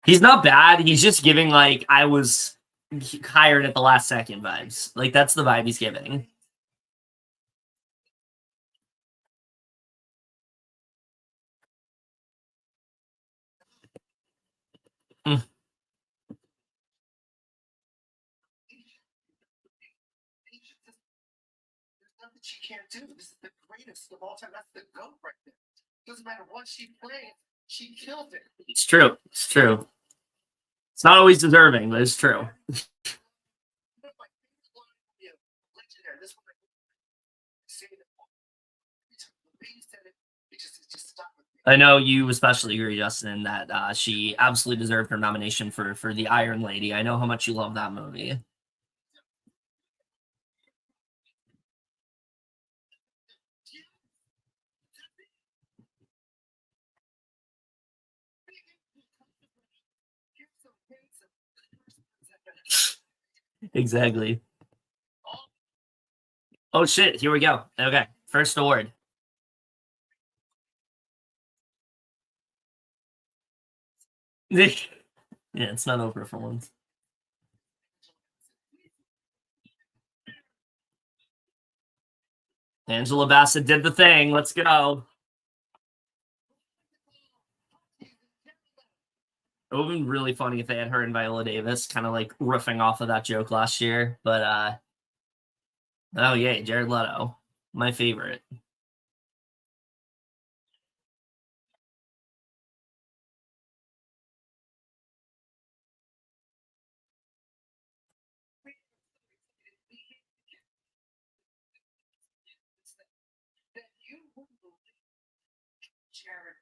He's not bad. He's just giving like I was hired at the last second vibes. Like that's the vibe he's giving. Mm. There's nothing she can't do. This is the greatest of all time. That's the GOAT right there. Doesn't matter what she plays, she kills it. It's true. It's true. It's not always deserving, but it's true. I know you especially agree, Justin, that she absolutely deserved her nomination for the Iron Lady. I know how much you love that movie. Exactly. Oh shit! Here we go. Okay, first award. Yeah, it's not over for once. Angela Bassett did the thing. Let's go. It would have been really funny if they had her and Viola Davis kind of like riffing off of that joke last year. But oh yeah, Jared Leto, my favorite. Jared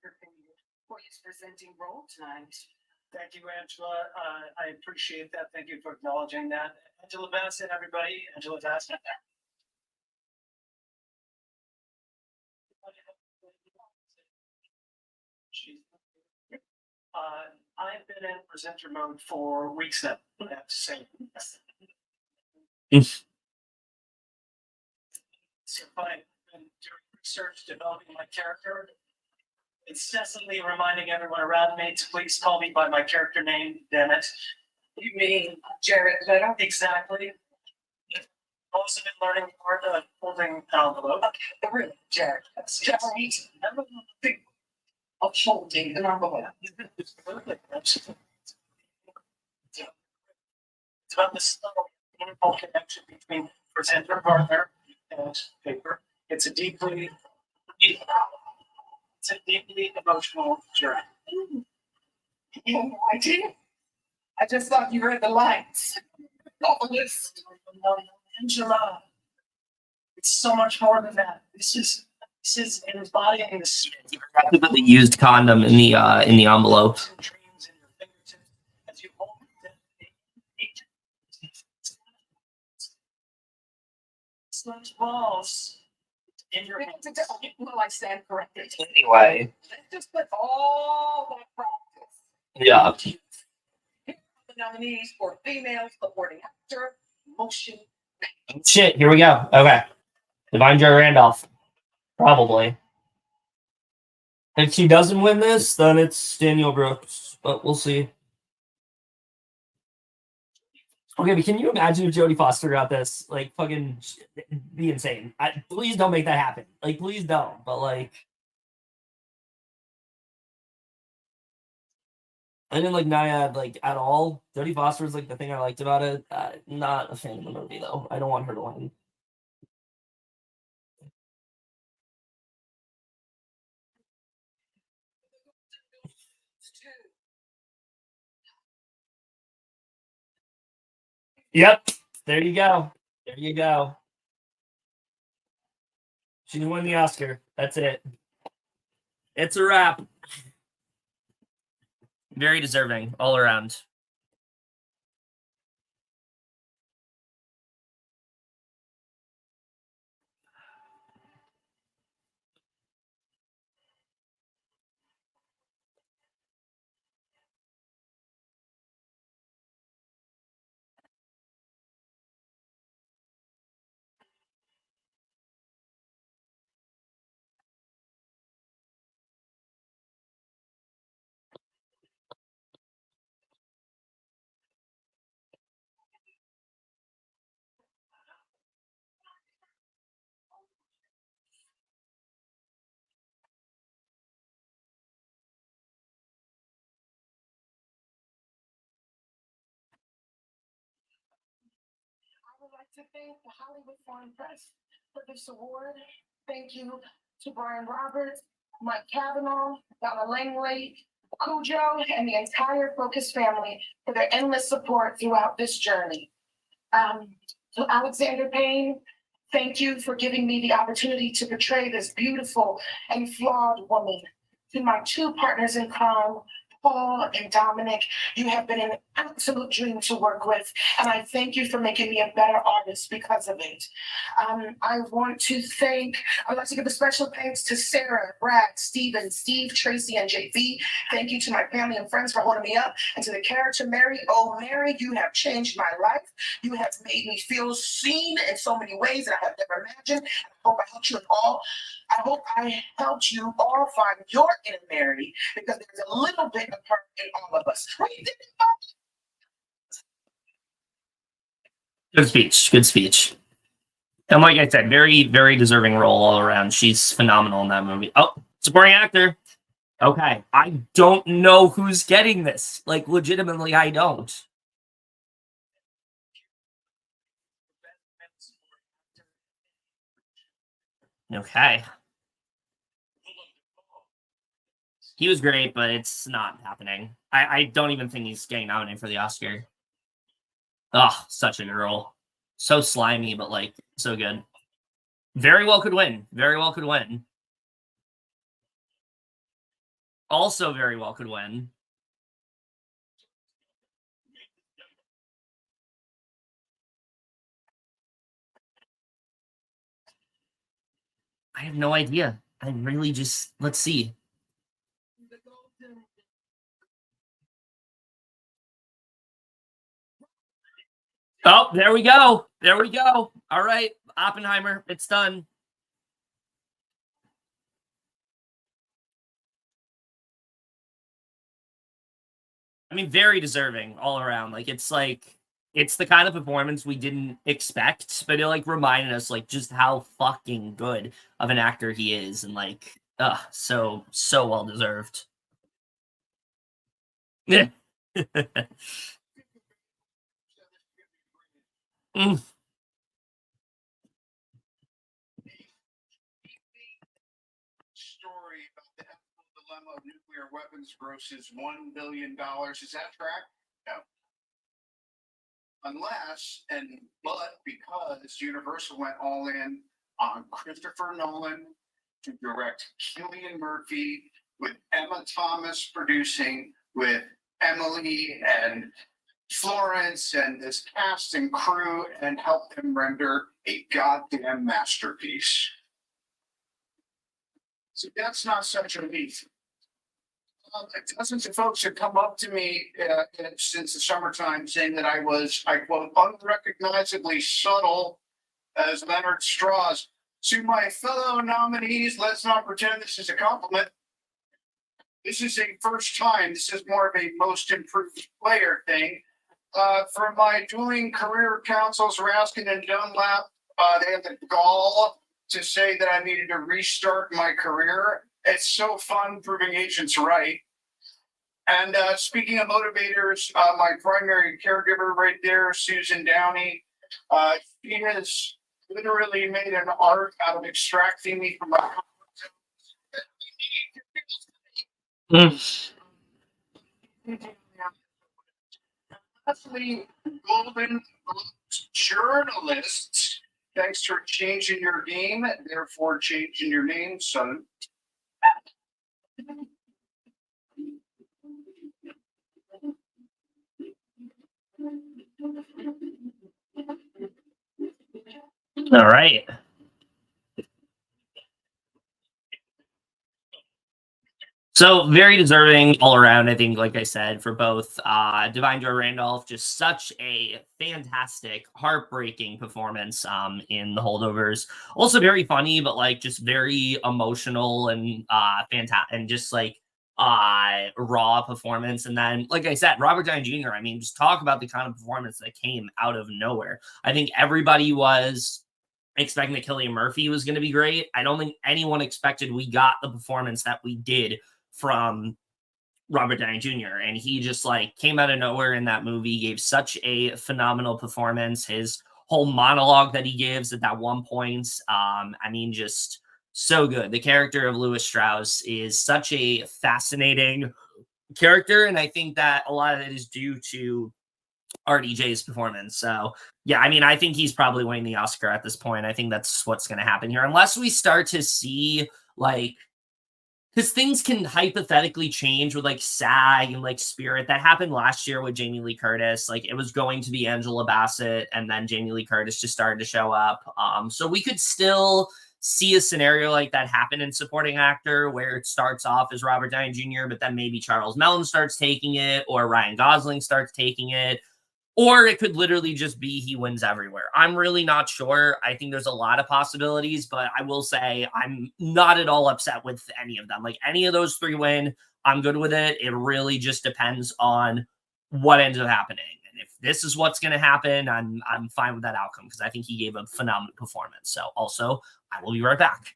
for his presenting role tonight. Thank you, Angela. I appreciate that. Thank you for acknowledging that. Angela Bassett, everybody. Angela Bassett. I've been in presenter mode for weeks now. I have to say. So I've been doing research, developing my character, incessantly reminding everyone around me to please call me by my character name. Damn it! You mean Jared Leto? Exactly. I've also been learning the art of holding an envelope. Really, Jared? That's Jared. Of holding an envelope. It's about the subtle, meaningful connection between presenter partner and paper. It's a deeply emotional journey. No idea. I just thought you read the lines. Oh, this. Angela. It's so much more than that. This is embodying the spirit. You forgot to put the used condom in the envelope. Dreams in your fingertips as you hold such balls in your hands. Well, I stand corrected. Anyway. Let's just put all that practice. Yeah. Here are the nominees for female supporting actor, motion. Shit, here we go. Okay. Divine Joy Randolph. Probably. If she doesn't win this, then it's Daniel Brooks. But we'll see. Okay, but can you imagine if Jodie Foster got this? Like, fucking be insane. Please don't make that happen. Like, please don't. But, like... I didn't like Naiad, like, at all. Jodie Foster was, like, the thing I liked about it. Not a fan of the movie, though. I don't want her to win. Yep. There you go. There you go. She won the Oscar. That's it. It's a wrap. Very deserving all around. I would like to thank the Hollywood Foreign Press for this award. Thank you to Brian Roberts, Mike Cavanaugh, Donna Langley, Cujo, and the entire Focus family for their endless support throughout this journey. To Alexander Payne, thank you for giving me the opportunity to portray this beautiful and flawed woman. To my two partners in crime, Paul and Dominic, you have been an absolute dream to work with, and I thank you for making me a better artist because of it. I'd like to give a special thanks to Sarah, Brad, Steven, Steve, Tracy, and JV. Thank you to my family and friends for holding me up, and to the character Mary. Oh, Mary, you have changed my life. You have made me feel seen in so many ways that I have never imagined. I hope I helped you in all. I hope I helped you all find your inner Mary, because there's a little bit of her in all of us. Good speech. Good speech. And like I said, very, very deserving role all around. She's phenomenal in that movie. Oh, supporting actor. Okay, I don't know who's getting this. Like, legitimately, I don't. Okay. He was great, but it's not happening. I don't even think he's getting nominated for the Oscar. Oh, such a girl. So slimy, but like so good. Very well could win. Very well could win. Also very well could win. I have no idea. I really just let's see. Oh, there we go. There we go. All right. Oppenheimer, it's done. I mean, very deserving all around. Like it's the kind of performance we didn't expect, but it like reminded us like just how fucking good of an actor he is, and like, so well deserved. Yeah. Mm. Story about the ethical dilemma of nuclear weapons grosses $1 billion. Is that track? No. Unless and but because Universal went all in on Christopher Nolan to direct Cillian Murphy, with Emma Thomas producing, with Emily and Florence and this cast and crew, and help them render a goddamn masterpiece. So that's not such a leap. Dozens of folks have come up to me since the summertime saying that I quote, unrecognizably subtle as Leonard Strauss. To my fellow nominees, let's not pretend this is a compliment. This is a first time. This is more of a most improved player thing. For my dueling career counsels, Raskin and Dunlap, they have the gall to say that I needed to restart my career. It's so fun proving agents right. And speaking of motivators, my primary caregiver right there, Susan Downey, she has literally made an art out of extracting me from my comfort Mm. zone. Lastly, Golden Globes journalists, thanks for changing your game, therefore changing your name, son. All right. So very deserving all around, I think, like I said, for both Divine Joy Randolph, just such a fantastic, heartbreaking performance in the holdovers. Also very funny, but like just very emotional and fantastic and just like raw performance. And then, like I said, Robert Downey Jr., I mean, just talk about the kind of performance that came out of nowhere. I think everybody was expecting that Killian Murphy was going to be great. I don't think anyone expected we got the performance that we did from Robert Downey Jr. And he just like came out of nowhere in that movie, gave such a phenomenal performance. His whole monologue that he gives at that one point, I mean, just so good. The character of Louis Strauss is such a fascinating character, and I think that a lot of it is due to RDJ's performance. So yeah, I mean, I think he's probably winning the Oscar at this point. I think that's what's going to happen here, unless we start to see like because things can hypothetically change with like SAG and like Spirit. That happened last year with Jamie Lee Curtis. Like it was going to be Angela Bassett, and then Jamie Lee Curtis just started to show up. So we could still see a scenario like that happen in supporting actor where it starts off as Robert Downey Jr., but then maybe Charles Mellon starts taking it, or Ryan Gosling starts taking it, or it could literally just be he wins everywhere. I'm really not sure. I think there's a lot of possibilities, but I will say I'm not at all upset with any of them. Like any of those three win, I'm good with it. It really just depends on what ends up happening. And if this is what's going to happen, I'm fine with that outcome because I think he gave a phenomenal performance. So also, I will be right back.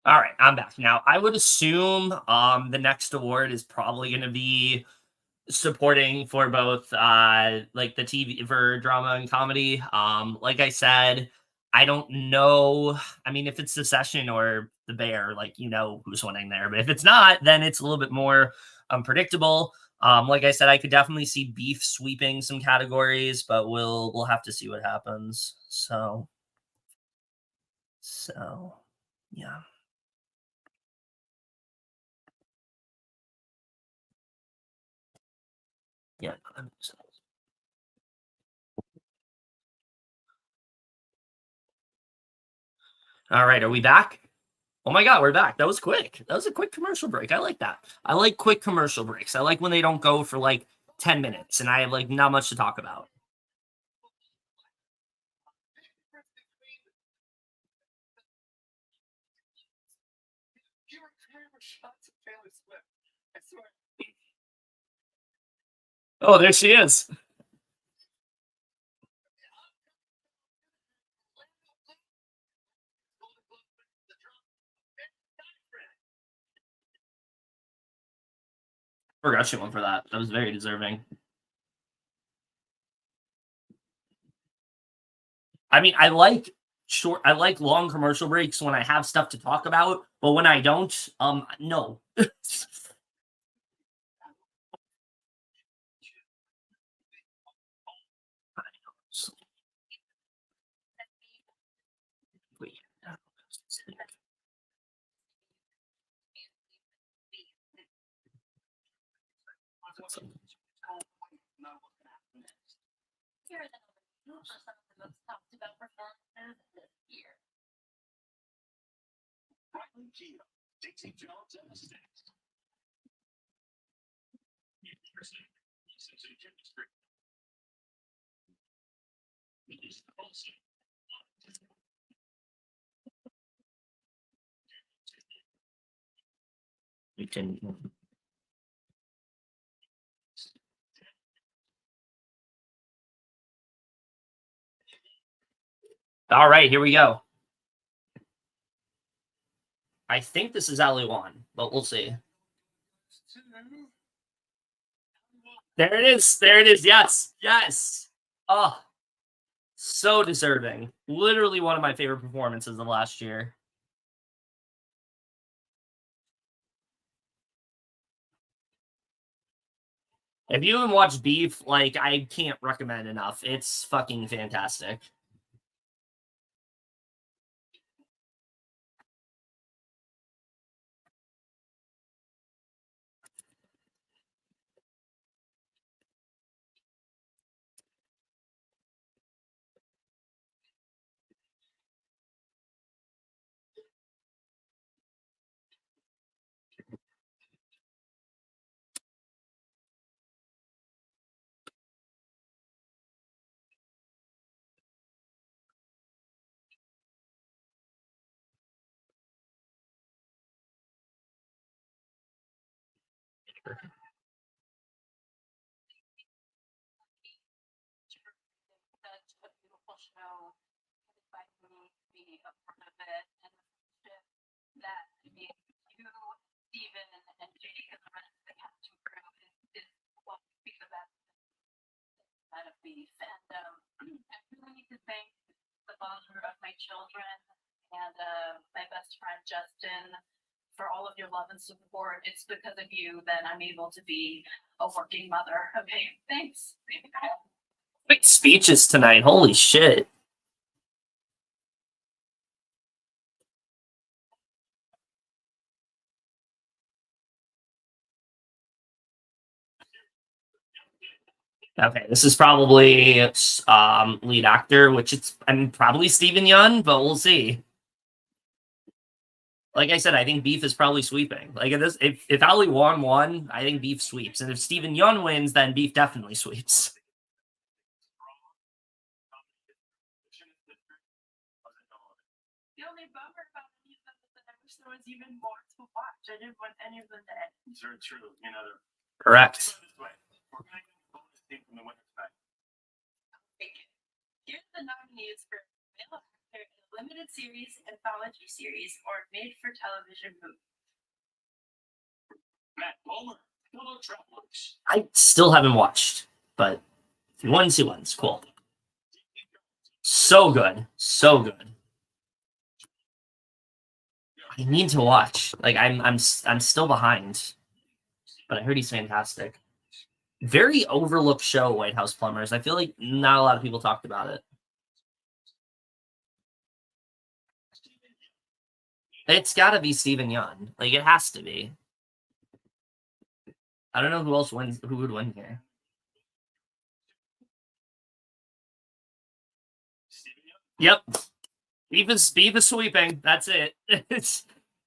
All right, I'm back. Now, I would assume the next award is probably going to be supporting for both like the TV for drama and comedy. Like I said, I don't know. I mean, if it's Succession or The Bear, like who's winning there. But if it's not, then it's a little bit more unpredictable. Like I said, I could definitely see Beef sweeping some categories, but we'll have to see what happens. So yeah. Yeah. All right, are we back? Oh my god, we're back. That was quick. That was a quick commercial break. I like that. I like quick commercial breaks. I like when they don't go for like 10 minutes and I have like not much to talk about. Your camera shots of Taylor Swift. I swear. Oh, there she is. Forgot she won for that. That was very deserving. I mean, I like long commercial breaks when I have stuff to talk about, but when I don't, no. We can. All right, here we go. I think this is Ali one, but we'll see. There it is. There it is. Yes. Yes. Oh, so deserving. Literally one of my favorite performances of last year. If you haven't watched Beef, like I can't recommend enough. It's fucking fantastic. Quick speeches tonight. Holy shit. Okay, this is probably lead actor, which it's I'm probably Steven Yeun, but we'll see. Like I said, I think Beef is probably sweeping. Like if Ali won, I think Beef sweeps, and if Steven Yeun wins, then Beef definitely sweeps. Correct. limited series, anthology series, or made for television movie? Matt Bomer, fellow travelers. I still haven't watched, but if you want to see one, it's cool. So good. So good. I need to watch. Like I'm still behind, but I heard he's fantastic. Very overlooked show, White House Plumbers. I feel like not a lot of people talked about it. It's got to be Steven Yeun. Like it has to be. I don't know who else wins. Who would win here? Yep. Beef is sweeping. That's it.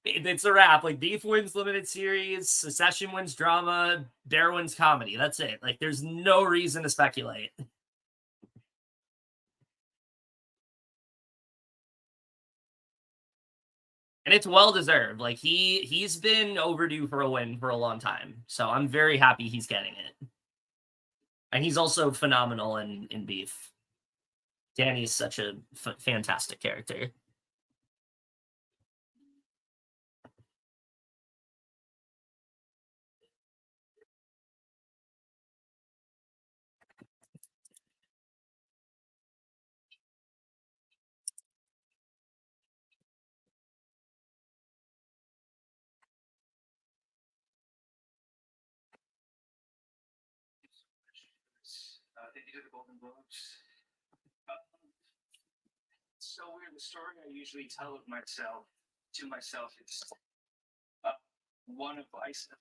It's a wrap. Like Beef wins limited series, Secession wins drama, Bear wins comedy. That's it. Like there's no reason to speculate. And it's well deserved. Like he's been overdue for a win for a long time. So I'm very happy he's getting it. And he's also phenomenal in Beef. Danny is such a fantastic character. They did the Golden Globes. It's so weird. The story I usually tell of myself to myself is one of isolation.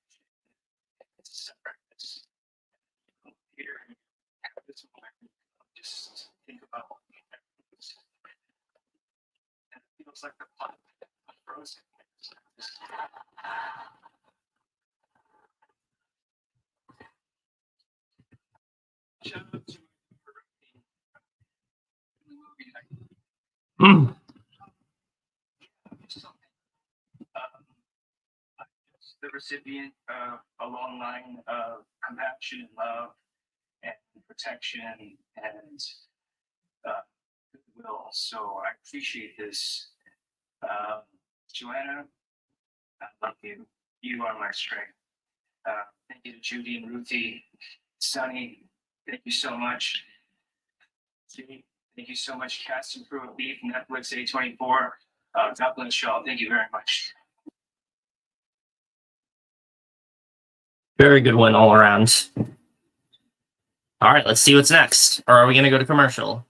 It's separateness. Here, this moment, just think about and it feels like the pot frozen. Shout out to Mm. the recipient of a long line of compassion and love and protection and goodwill. So I appreciate this. Joanna, I love you. You are my strength. Thank you to Judy and Ruthie. Sunny, thank you so much. Thank you so much, cast and crew of Beef, Netflix, A24. God bless y'all. Thank you very much. Very good win all around. All right, let's see what's next. Or are we going to go to commercial?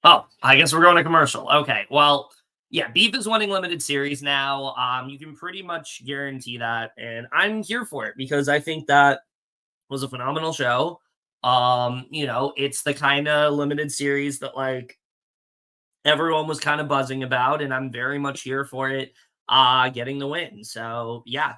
Oh, I guess we're going to commercial. Okay, well, yeah, Beef is winning limited series now. You can pretty much guarantee that, and I'm here for it because I think that was a phenomenal show. It's the kind of limited series that like everyone was kind of buzzing about, and I'm very much here for it getting the win. So yeah,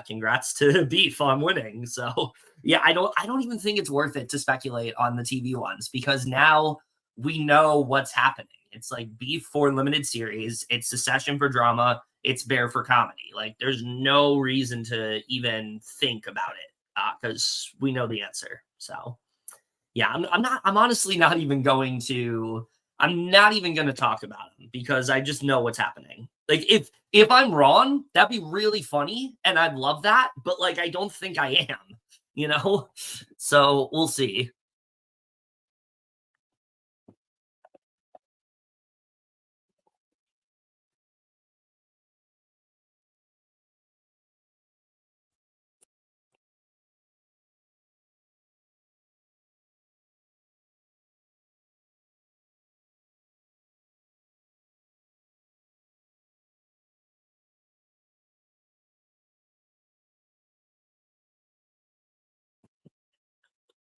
congrats to Beef on winning. So yeah, I don't even think it's worth it to speculate on the TV ones because now we know what's happening. It's like Beef for limited series, it's Secession for drama, it's Bear for comedy. Like there's no reason to even think about it because we know the answer. So yeah, I'm honestly not even going to I'm not even going to talk about him because I just know what's happening. Like if I'm wrong, that'd be really funny and I'd love that, but like I don't think I am, you know? So we'll see.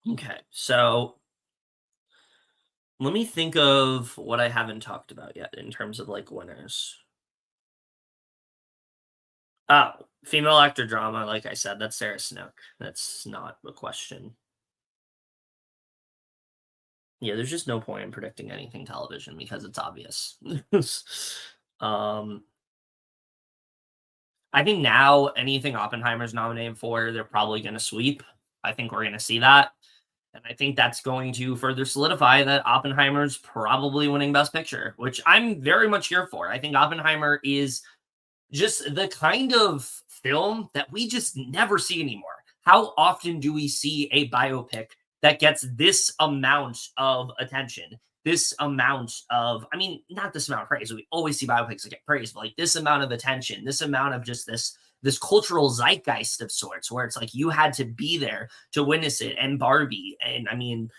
Okay. So let me think of what I haven't talked about yet in terms of like winners. Oh, female actor drama, like I said, that's Sarah Snook. That's not a question. Yeah, there's just no point in predicting anything television because it's obvious. um, I think now anything Oppenheimer's nominated for, they're probably going to sweep. I think we're going to see that. And I think that's going to further solidify that Oppenheimer's probably winning Best Picture, which I'm very much here for. I think Oppenheimer is just the kind of film that we just never see anymore. How often do we see a biopic that gets this amount of attention? This amount of, I mean, not this amount of praise. We always see biopics that get praise, but like this amount of attention, this amount of just this cultural zeitgeist of sorts, where it's like you had to be there to witness it. And Barbie, and I mean,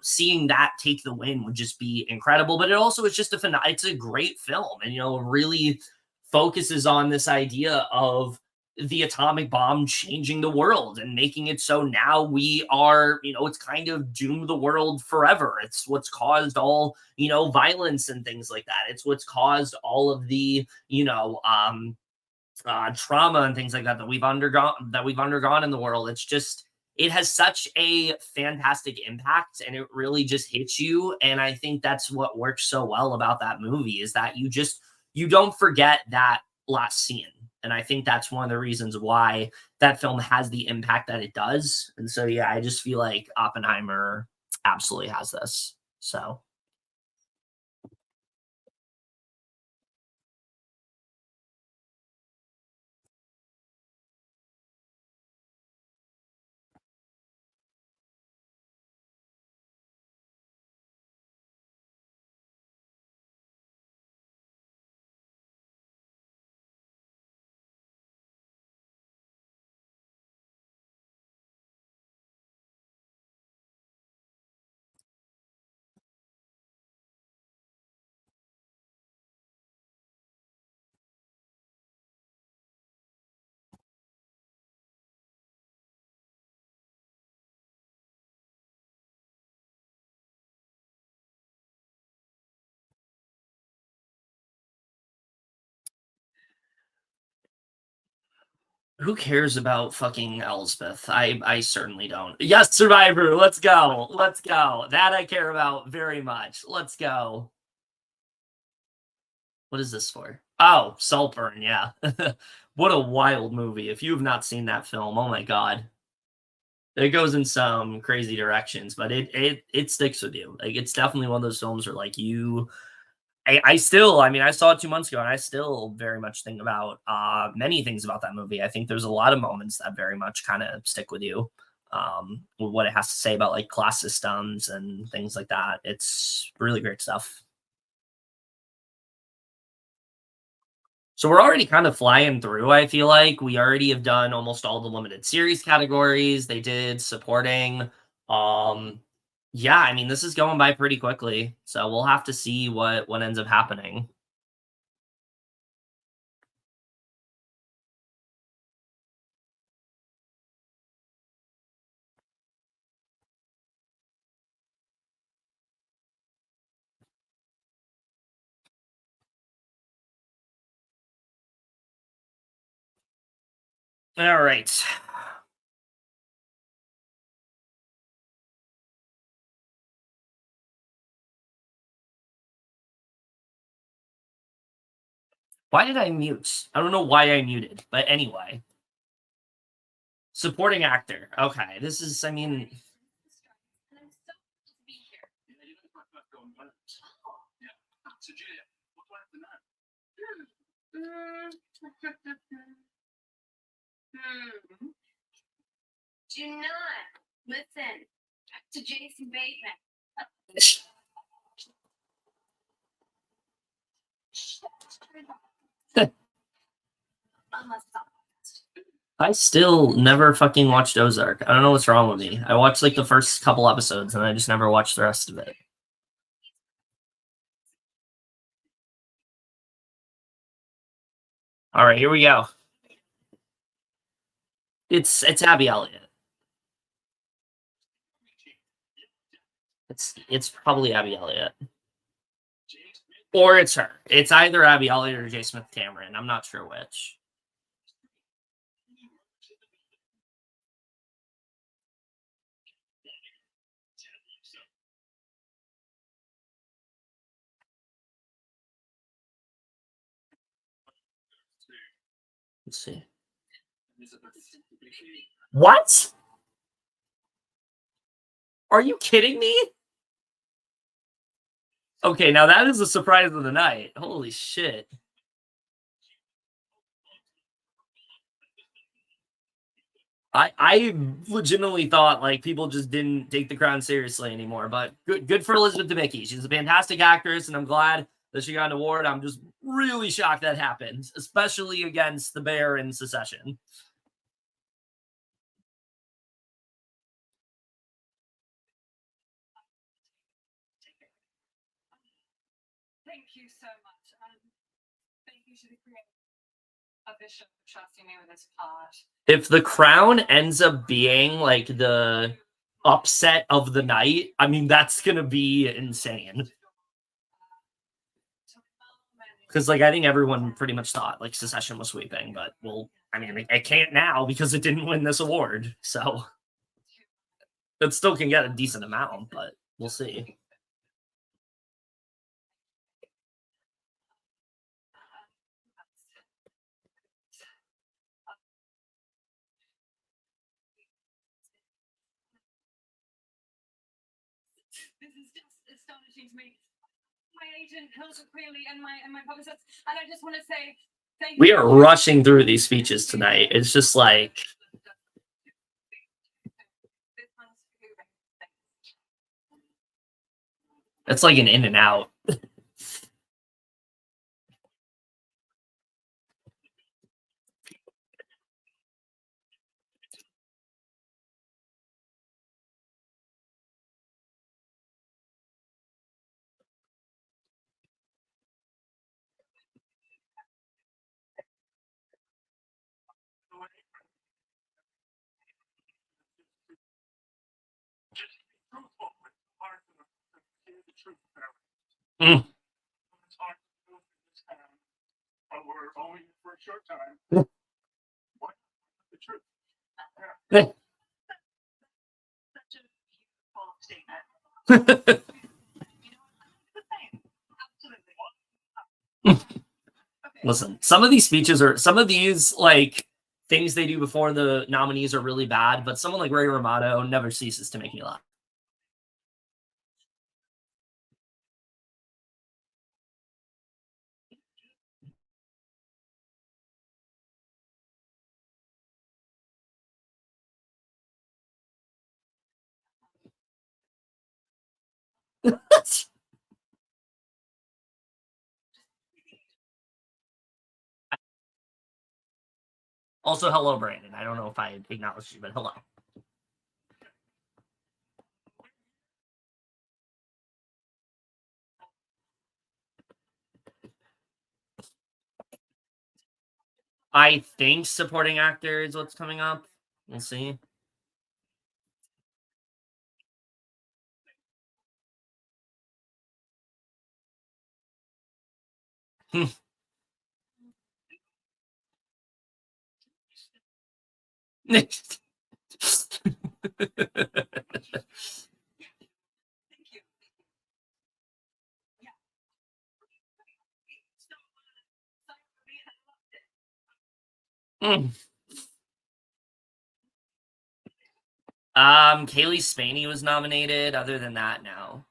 seeing that take the win would just be incredible. But it also is just it's a great film, and really focuses on this idea of the atomic bomb changing the world and making it so now we are, it's kind of doomed the world forever. It's what's caused all, violence and things like that. It's what's caused all of the, trauma and things like that that we've undergone in the world. It's just, it has such a fantastic impact, and it really just hits you. And I think that's what works so well about that movie, is that you don't forget that last scene. And I think that's one of the reasons why that film has the impact that it does. And so, yeah, I just feel like Oppenheimer absolutely has this. So, who cares about fucking Elspeth? I certainly don't. Yes, Survivor. Let's go. Let's go. That I care about very much. Let's go. What is this for? Oh, Saltburn. Yeah. What a wild movie. If you have not seen that film, oh my god. It goes in some crazy directions, but it sticks with you. Like, it's definitely one of those films where like I still, I mean, I saw it 2 months ago, and I still very much think about many things about that movie. I think there's a lot of moments that very much kind of stick with you. With what it has to say about like class systems and things like that. It's really great stuff. So we're already kind of flying through. I feel like we already have done almost all the limited series categories. They did supporting. Um, yeah, I mean, this is going by pretty quickly, so we'll have to see what ends up happening. All right. Why did I mute? I don't know why I muted, but anyway. Supporting actor. Okay, this is, I mean, And I'm so glad to be here. Mm. Hmm. Do not listen to Jason Bateman. Unless it's on. I still never fucking watched Ozark. I don't know what's wrong with me. I watched like the first couple episodes, and I just never watched the rest of it. All right, here we go. It's Abby Elliott. It's probably Abby Elliott. Or it's her. It's either Abby Elliott or J. Smith Cameron. I'm not sure which. Let's see. What? Are you kidding me? Okay, now that is a surprise of the night. Holy shit. I legitimately thought like people just didn't take The Crown seriously anymore, but good for Elizabeth Debicki. She's a fantastic actress, and I'm glad that she got an award. I'm just really shocked that happened, especially against the Bear in Succession. Thank you so much. Thank you to the creator of this show for trusting me with this part. If The Crown ends up being like the upset of the night, I mean, that's gonna be insane. Because like I think everyone pretty much thought like Succession was sweeping, but well, I mean, it can't now because it didn't win this award. So it still can get a decent amount, but we'll see. This is just astonishing to me. My agent, Hilda Queeley, and my publicist, and I just want to say thank you. We are rushing through these speeches tonight. It's just like it's like an in and out. Mm. But we're only for a short time. What the truth? Such a beautiful statement. Absolutely. Listen, some of these like things they do before the nominees are really bad, but someone like Ray Romano never ceases to make me laugh. Also, hello, Brandon. I don't know if I acknowledged you, but hello. I think supporting actor is what's coming up. We'll see. Mm. Kaylee Spaney was nominated. Other than that, no.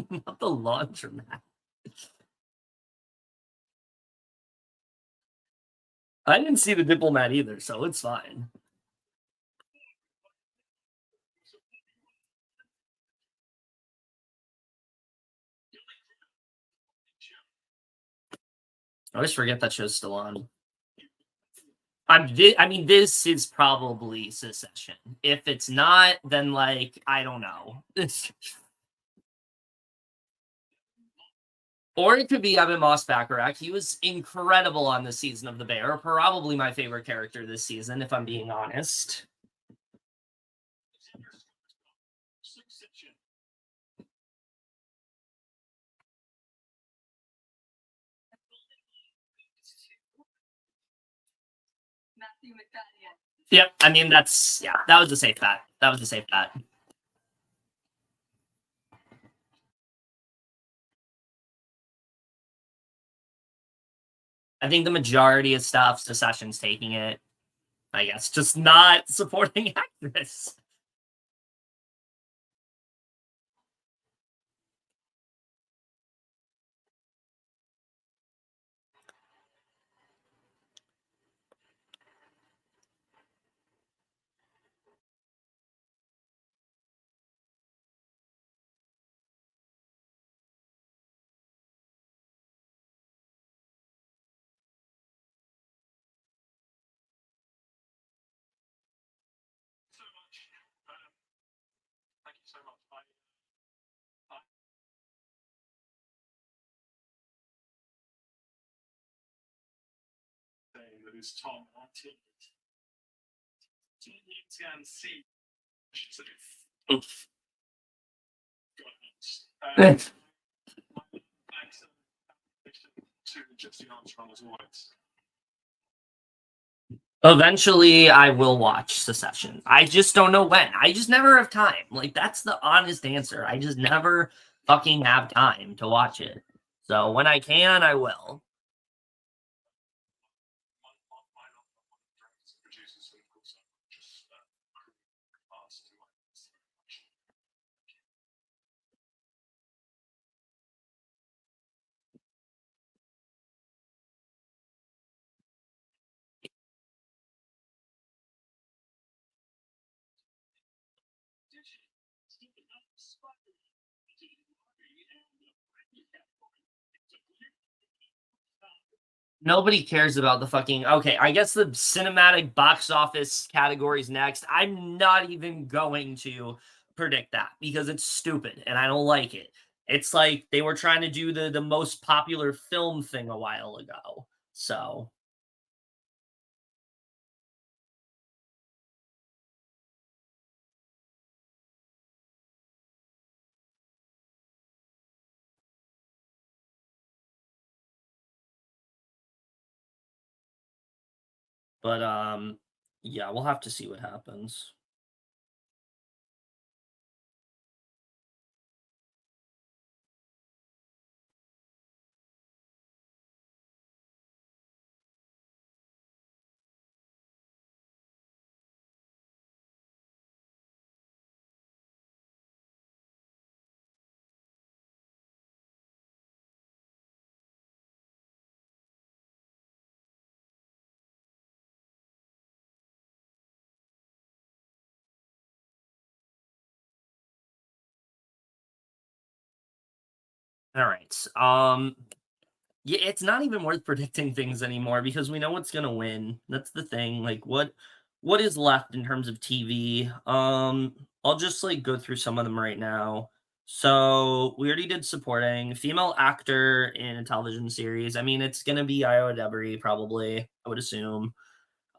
Not the laundromat. I didn't see The Diplomat either, so it's fine. I always forget that show's still on. I mean, this is probably Succession. If it's not, then like I don't know. Or it could be Evan Moss-Bacharach. He was incredible on this season of The Bear. Probably my favorite character this season, if I'm being honest. Yep, I mean that was a safe bet. That was a safe bet. I think the majority of stuff, Secession's taking it. I guess just not supporting actress. So much. Thank you so much. That is Tom Martin. Can see. Thanks to Jesse Armstrong as always. Eventually, I will watch Secession. I just don't know when. I just never have time. Like, that's the honest answer. I just never fucking have time to watch it. So when I can, I will. Nobody cares about the fucking okay. I guess the cinematic box office categories next. I'm not even going to predict that because it's stupid and I don't like it. It's like they were trying to do the most popular film thing a while ago. So but yeah, we'll have to see what happens. All right. Yeah, it's not even worth predicting things anymore because we know what's gonna win. That's the thing. Like what is left in terms of TV? I'll just like go through some of them right now. So we already did supporting female actor in a television series. I mean, it's gonna be Iowa Debris, probably, I would assume.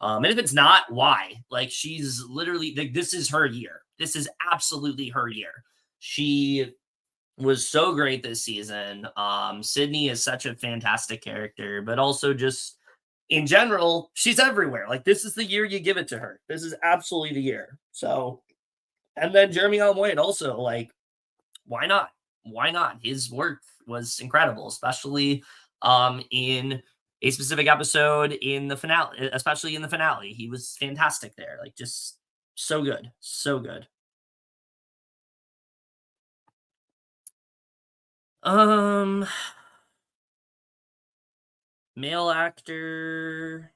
And if it's not, why? Like she's literally like this is her year. This is absolutely her year. She was so great this season. Sydney is such a fantastic character, but also just in general, she's everywhere. Like this is the year you give it to her. This is absolutely the year. So, and then Jeremy Allen White also like, why not? Why not? His work was incredible, especially in a specific episode in the finale, especially in the finale. He was fantastic there. Like just so good, so good. Um, male actor.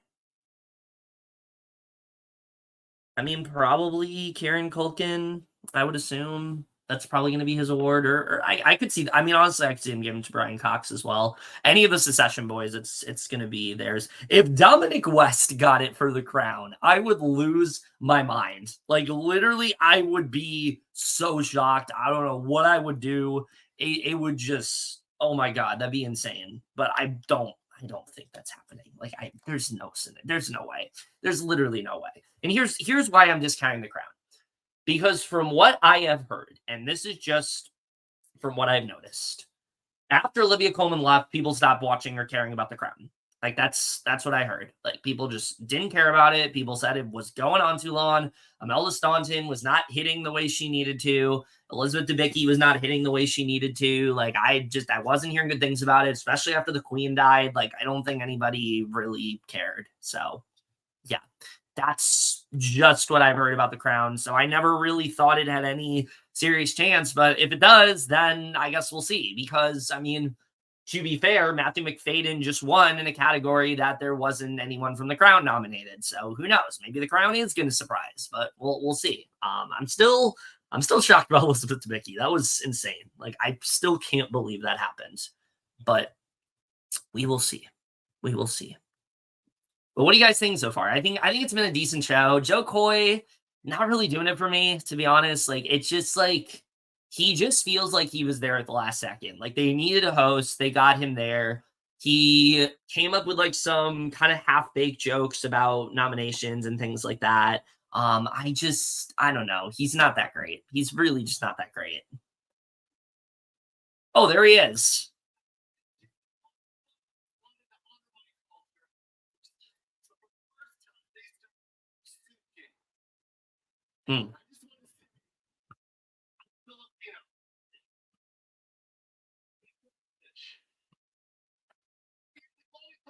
I mean, probably Kieran Culkin. I would assume that's probably going to be his award, or I could see. I mean, honestly, I could see him giving to Brian Cox as well. Any of the Secession boys, it's going to be theirs. If Dominic West got it for The Crown, I would lose my mind. Like literally, I would be so shocked. I don't know what I would do. It would just, oh my god, that'd be insane. But I don't. I don't think that's happening. Like, there's no way. There's literally no way. And here's why I'm discounting The Crown. Because from what I have heard, and this is just from what I've noticed, after Olivia Colman left, people stopped watching or caring about The Crown. Like that's what I heard. Like people just didn't care about it. People said it was going on too long. Imelda Staunton was not hitting the way she needed to. Elizabeth Debicki was not hitting the way she needed to. Like I wasn't hearing good things about it, especially after the Queen died. Like I don't think anybody really cared. So yeah, that's just what I've heard about the Crown. So I never really thought it had any serious chance. But if it does, then I guess we'll see. Because I mean, to be fair, Matthew McFadden just won in a category that there wasn't anyone from the Crown nominated. So who knows? Maybe the Crown is going to surprise, but we'll see. I'm still shocked about Elizabeth Debicki. That was insane. Like I still can't believe that happened. But we will see. We will see. But what do you guys think so far? I think it's been a decent show. Jo Koy, not really doing it for me, to be honest. Like it's just like he just feels like he was there at the last second. Like they needed a host, they got him there. He came up with like some kind of half-baked jokes about nominations and things like that. I don't know. He's not that great. He's really just not that great. Oh, there he is. Hmm.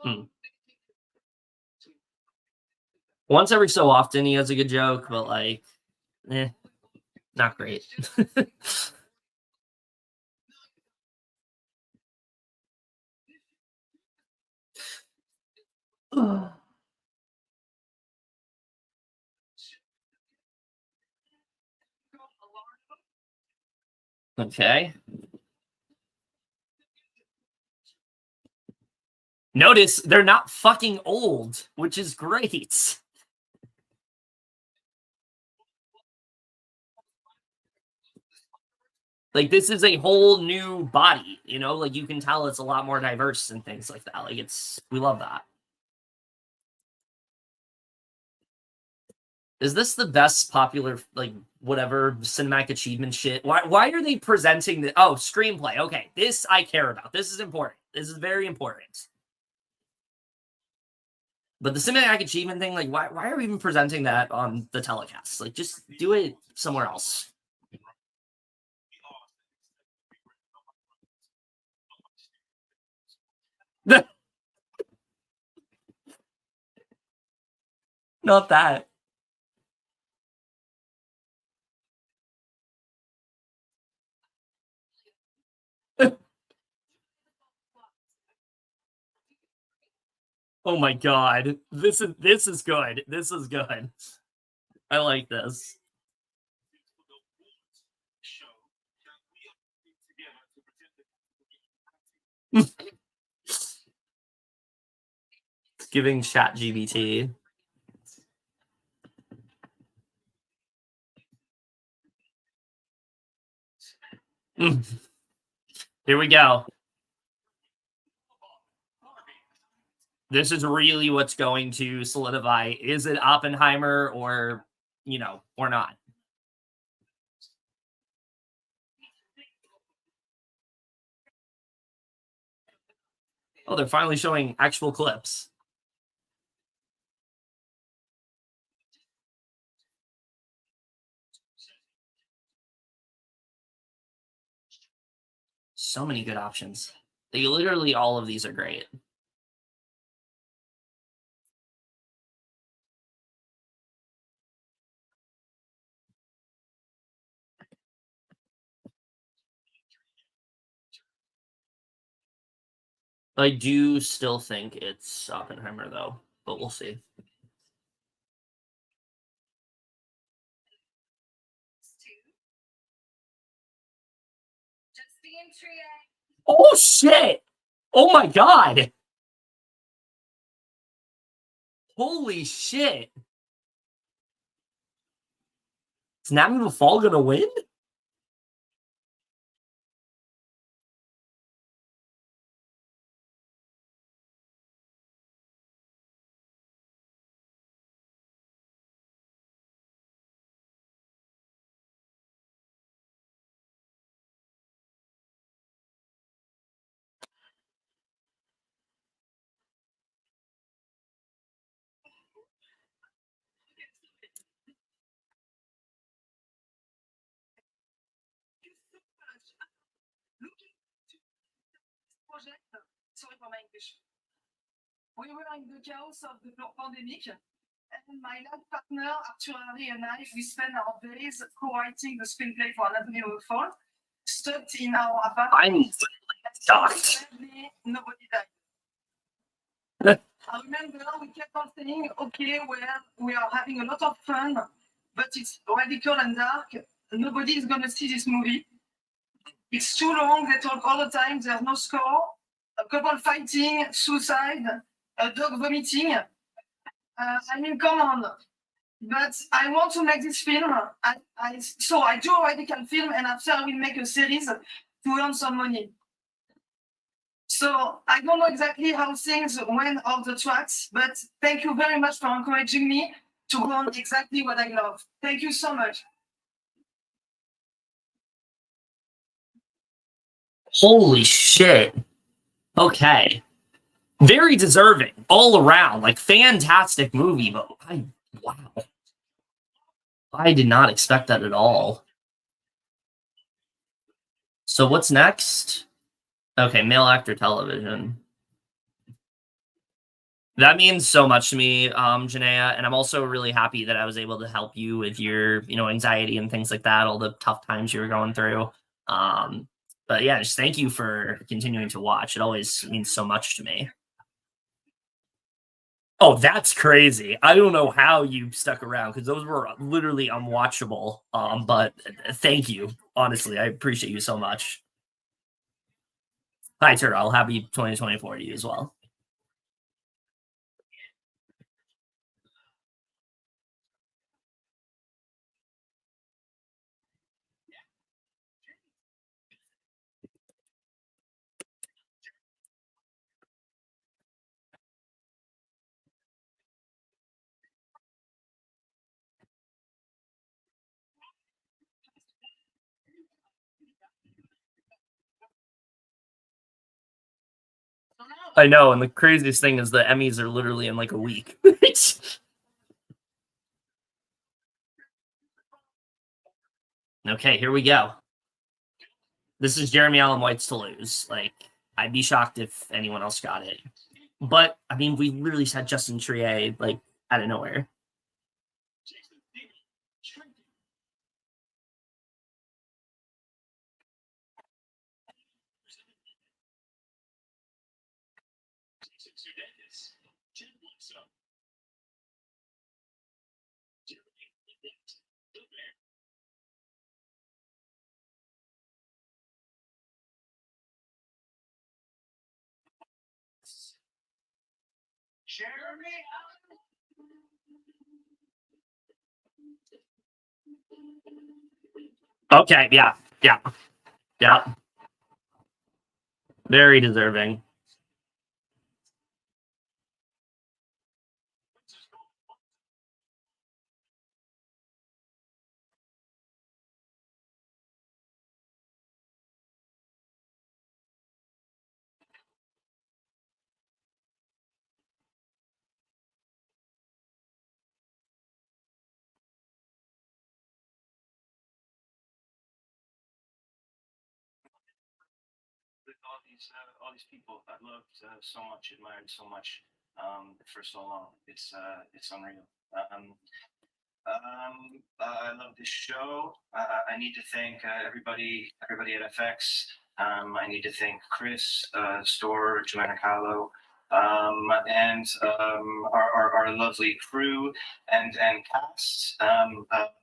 Hmm. Once every so often he has a good joke, but like, eh, not great. Okay. Notice they're not fucking old, which is great. Like this is a whole new body, you know? Like you can tell it's a lot more diverse and things like that. Like we love that. Is this the best popular like whatever cinematic achievement shit? Why are they presenting the screenplay? Okay, this I care about. This is important. This is very important. But the cinematic achievement thing, like why are we even presenting that on the telecast? Like just do it somewhere else. Not that. Oh my god. This is good. This is good. I like this. Giving Chat GBT. Here we go. This is really what's going to solidify. Is it Oppenheimer or or not? Oh, they're finally showing actual clips. So many good options. They literally all of these are great. I do still think it's Oppenheimer though, but we'll see. Oh shit! Oh my god! Holy shit! Is Nami Fall gonna win? project, sorry for my English. We were in the chaos of the pandemic, and my lab partner, Arthur Harry, and I, we spent our days co-writing the screenplay for Anatomy of a Fall, stuck in our apartment. I'm shocked. Sadly, nobody died. I remember we kept on saying, okay, well, we are having a lot of fun, but it's radical and dark. Nobody is going to see this movie. It's too long. They talk all the time. There's no score. A couple fighting, suicide, a dog vomiting. I mean, come on. But I want to make this film. So I do a radical film, and after I will make a series to earn some money. So I don't know exactly how things went off the tracks, but thank you very much for encouraging me to go on exactly what I love. Thank you so much. Holy shit. Okay. Very deserving all around. Like, fantastic movie, but wow. I did not expect that at all. So what's next? Okay, male actor television. That means so much to me, Janaea, and I'm also really happy that I was able to help you with your, anxiety and things like that, all the tough times you were going through. But yeah, just thank you for continuing to watch. It always means so much to me. Oh, that's crazy. I don't know how you stuck around because those were literally unwatchable. But thank you. Honestly, I appreciate you so much. Hi, Turtle. Happy 2024 to you as well. I know, and the craziest thing is the Emmys are literally in like a week. Okay, here we go. This is Jeremy Allen White's To Lose. Like, I'd be shocked if anyone else got it. But, I mean, we literally had Justin Trier, like, out of nowhere. Jeremy. Okay, yeah. Very deserving. All these people I loved so much, admired so much for so long. It's unreal. I love this show. I need to thank everybody at FX. I need to thank Chris, Store, Joanna Kahlo, and our lovely crew and cast.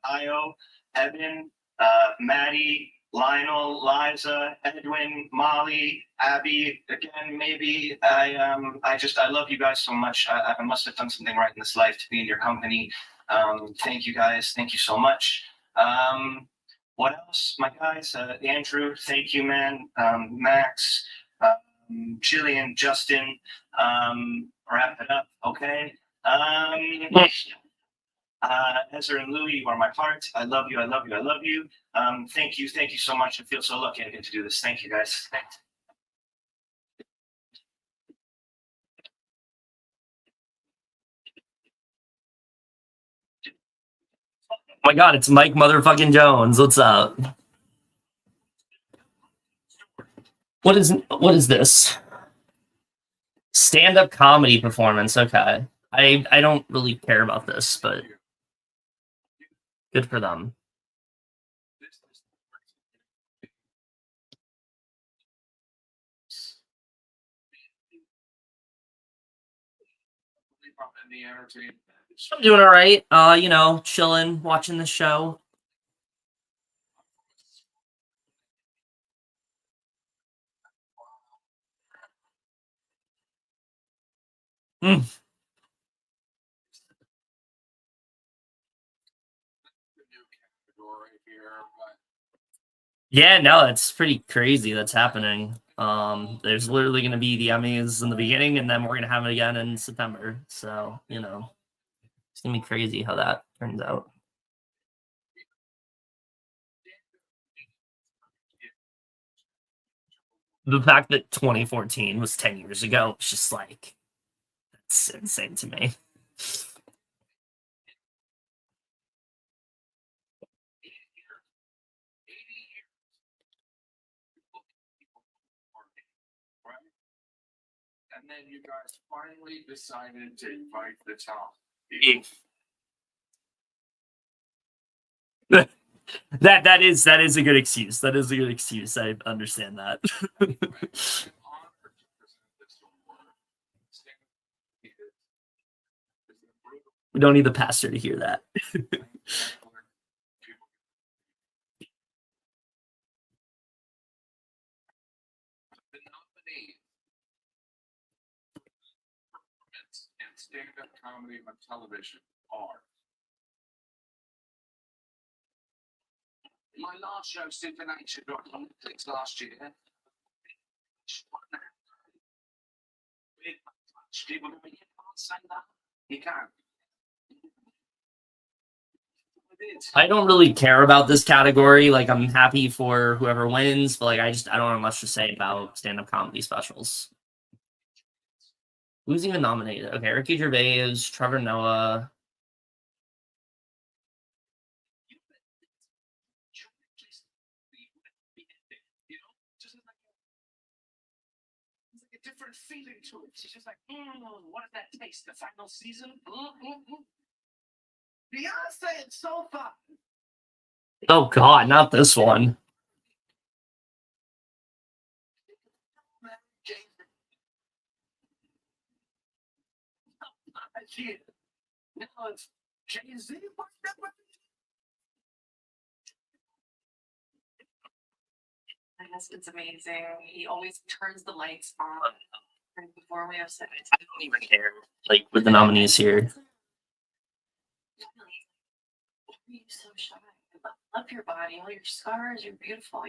Io, Evan, Maddie, Lionel, Liza, Edwin, Molly, Abby. Again, maybe I love you guys so much. I must have done something right in this life to be in your company. Thank you guys. Thank you so much. What else, my guys? Andrew, thank you, man. Max, Jillian, Justin. Wrap it up, okay? Ezra and Louie, you are my heart. I love you. I love you. I love you. Thank you so much. I feel so lucky I get to do this. Thank you, guys. Thanks. Oh my god, it's Mike motherfucking Jones. What's up? What is this? Stand-up comedy performance. Okay. I don't really care about this, but good for them. I'm doing all right. Chilling, watching the show. Mm. Yeah, no, it's pretty crazy that's happening. There's literally going to be the Emmys in the beginning, and then we're going to have it again in September. So, it's going to be crazy how that turns out. The fact that 2014 was 10 years ago, it's just like, that's insane to me. And then you guys finally decided to invite the top. That is a good excuse. That is a good excuse. I understand that. We don't need the pastor to hear that. And stand-up comedy on television are. My last show, Supernatural, dropped on Netflix last year. People go, you can't say that. You can. I don't really care about this category. Like, I'm happy for whoever wins, but like, I don't have much to say about stand-up comedy specials. Who's even nominated? Okay, Ricky Gervais, Trevor Noah. Different feeling to it. She's just like, what does that taste? The final season? Beyonce and so far. Oh God, not this one. Now it's Jay-Z. My husband's amazing. He always turns the lights on right before we have sex. I don't even care. Like, with the nominees here. Why are you so shy? I love your body, all your scars, you're beautiful, I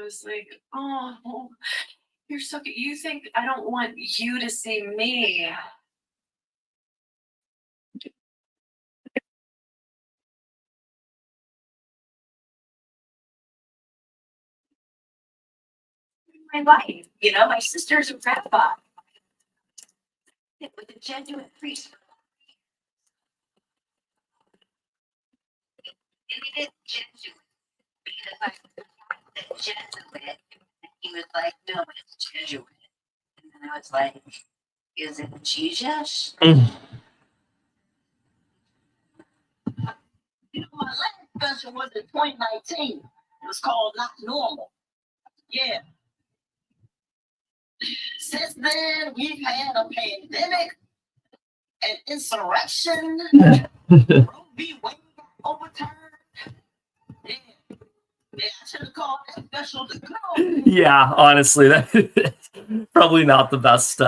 was like, oh, you're so cute. You think I don't want you to see me? My life, my sister's a rabbi with a genuine priest. And he did Jesuit because I said Jesuit, and he was like, no, it's Jesuit. And then I was like, is it Jesus? My last special was in 2019. It was called Not Normal. Yeah. Since then, we've had a pandemic, an insurrection, Roe v. Wade got overturned. Yeah, I should have called that special to go. Yeah, honestly, that's probably not the best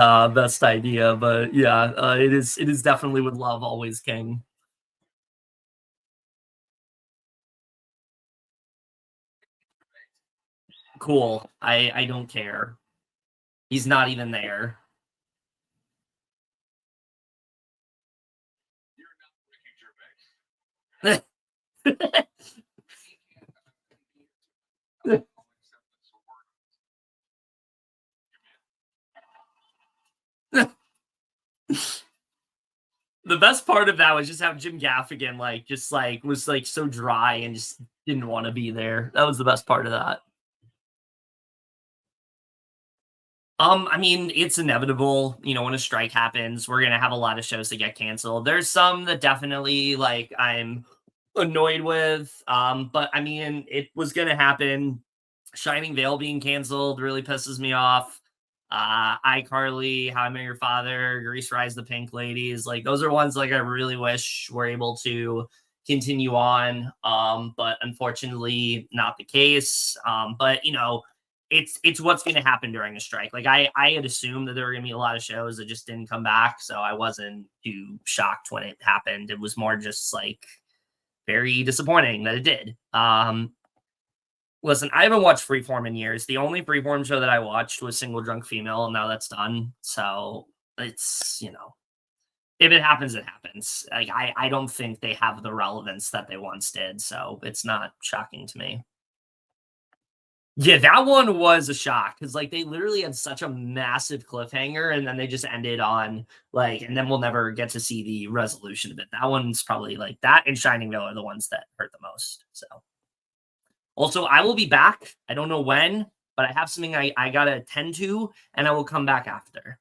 idea, but yeah, it is definitely with love always king. Cool. I don't care. He's not even there. The best part of that was just how Jim Gaffigan was so dry and just didn't want to be there. That was the best part of that. I mean, it's inevitable, when a strike happens, we're gonna have a lot of shows that get canceled. There's some that definitely like I'm annoyed with. But I mean, it was gonna happen. Shining Veil being canceled really pisses me off. iCarly, How I Met Your Father, Grease Rise the Pink Ladies, like those are ones like I really wish were able to continue on. But unfortunately not the case. But it's what's going to happen during a strike. Like I had assumed that there were going to be a lot of shows that just didn't come back, so I wasn't too shocked when it happened. It was more just like very disappointing that it did. Listen, I haven't watched Freeform in years. The only Freeform show that I watched was Single Drunk Female, and now that's done. So it's if it happens, it happens. Like I don't think they have the relevance that they once did, so it's not shocking to me. Yeah, that one was a shock because like they literally had such a massive cliffhanger, and then they just ended on like, and then we'll never get to see the resolution of it. That one's probably like that and Shining Veil are the ones that hurt the most. So also, I will be back. I don't know when, but I have something I gotta attend to, and I will come back after.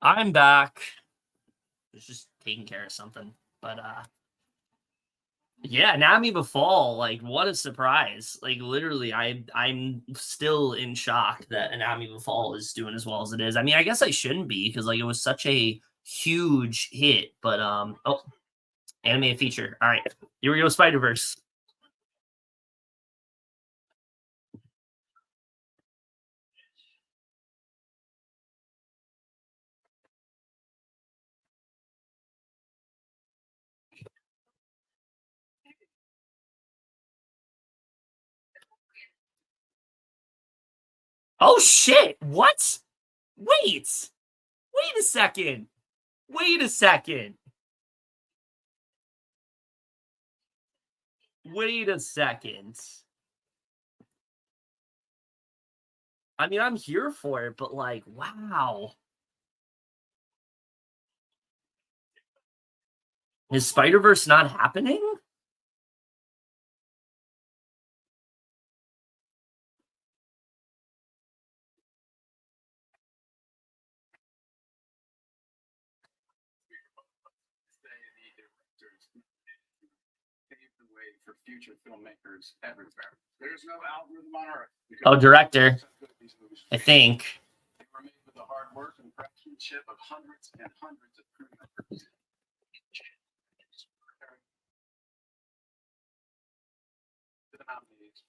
I'm back. I was just taking care of something. But yeah, Nami Befall, like what a surprise. Like literally, I'm still in shock that Nami Befall is doing as well as it is. I mean, I guess I shouldn't be because like it was such a huge hit, but oh, animated feature. All right, here we go, Spider-Verse. Oh shit! What? Wait! Wait a second! Wait a second! Wait a second. I mean, I'm here for it, but like, wow. Is Spider-Verse not happening? Pave the way for future filmmakers everywhere. There's no algorithm on Earth. Oh, director. I think. They were made with the hard work and craftsmanship of hundreds and hundreds of crew members. To the nominees.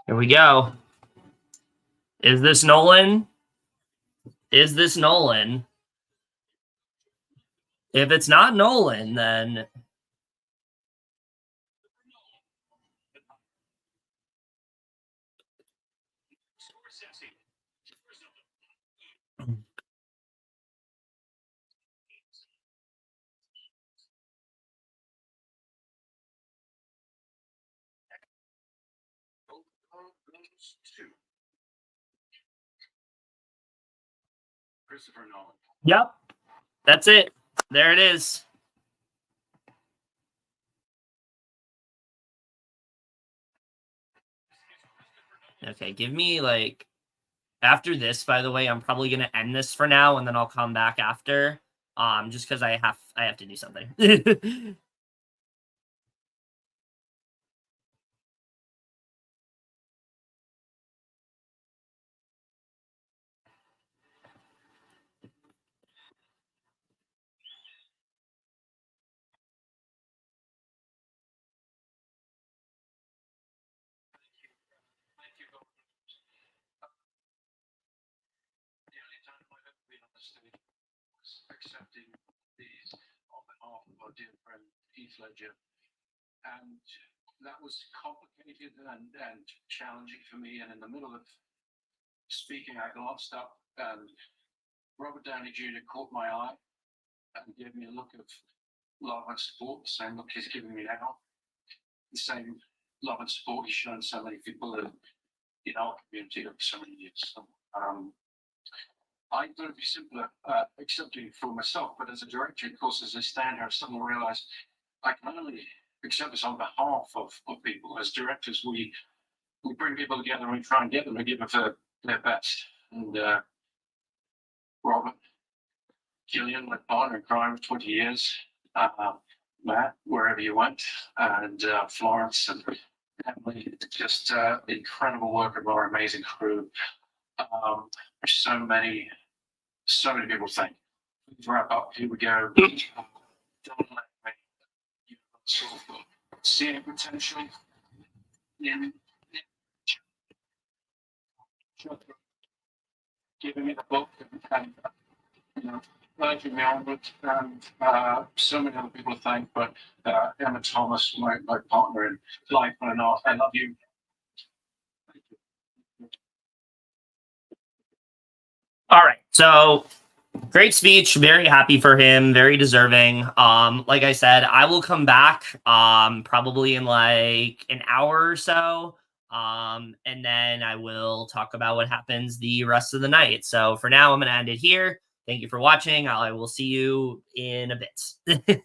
Here we go. Is this Nolan? Is this Nolan? If it's not Nolan, then Those two. Christopher Nolan. yep. That's it. There it is. Okay, give me like after this, by the way, I'm probably gonna end this for now and then I'll come back after. Just because I have to do something. The only time I've ever been on the stage was accepting these on behalf of our dear friend Heath Ledger. And that was complicated and challenging for me. And in the middle of speaking, I glanced up and Robert Downey Jr. caught my eye and gave me a look of love and support, the same look he's giving me now, the same love and support he's shown so many people in our community over so many years. So, I thought it'd be simpler accepting for myself, but as a director, of course, as I stand here, I suddenly realize I can only accept this on behalf of people. As directors, we bring people together and we try and get them to give us their best. And Robert, Gillian, my partner in crime for 20 years, Matt, wherever you went, and Florence and Emily, just incredible work of our amazing crew. So many people think. Wrap up, here we go. Don't let me sort of seeing potential in giving me the book and you know, urging me onward, and so many other people to thank, but Emma Thomas, my partner in life and art, I love you. All right. So great speech. Very happy for him. Very deserving. Like I said, I will come back probably in like an hour or so. And then I will talk about what happens the rest of the night. So for now, I'm gonna end it here. Thank you for watching. I will see you in a bit.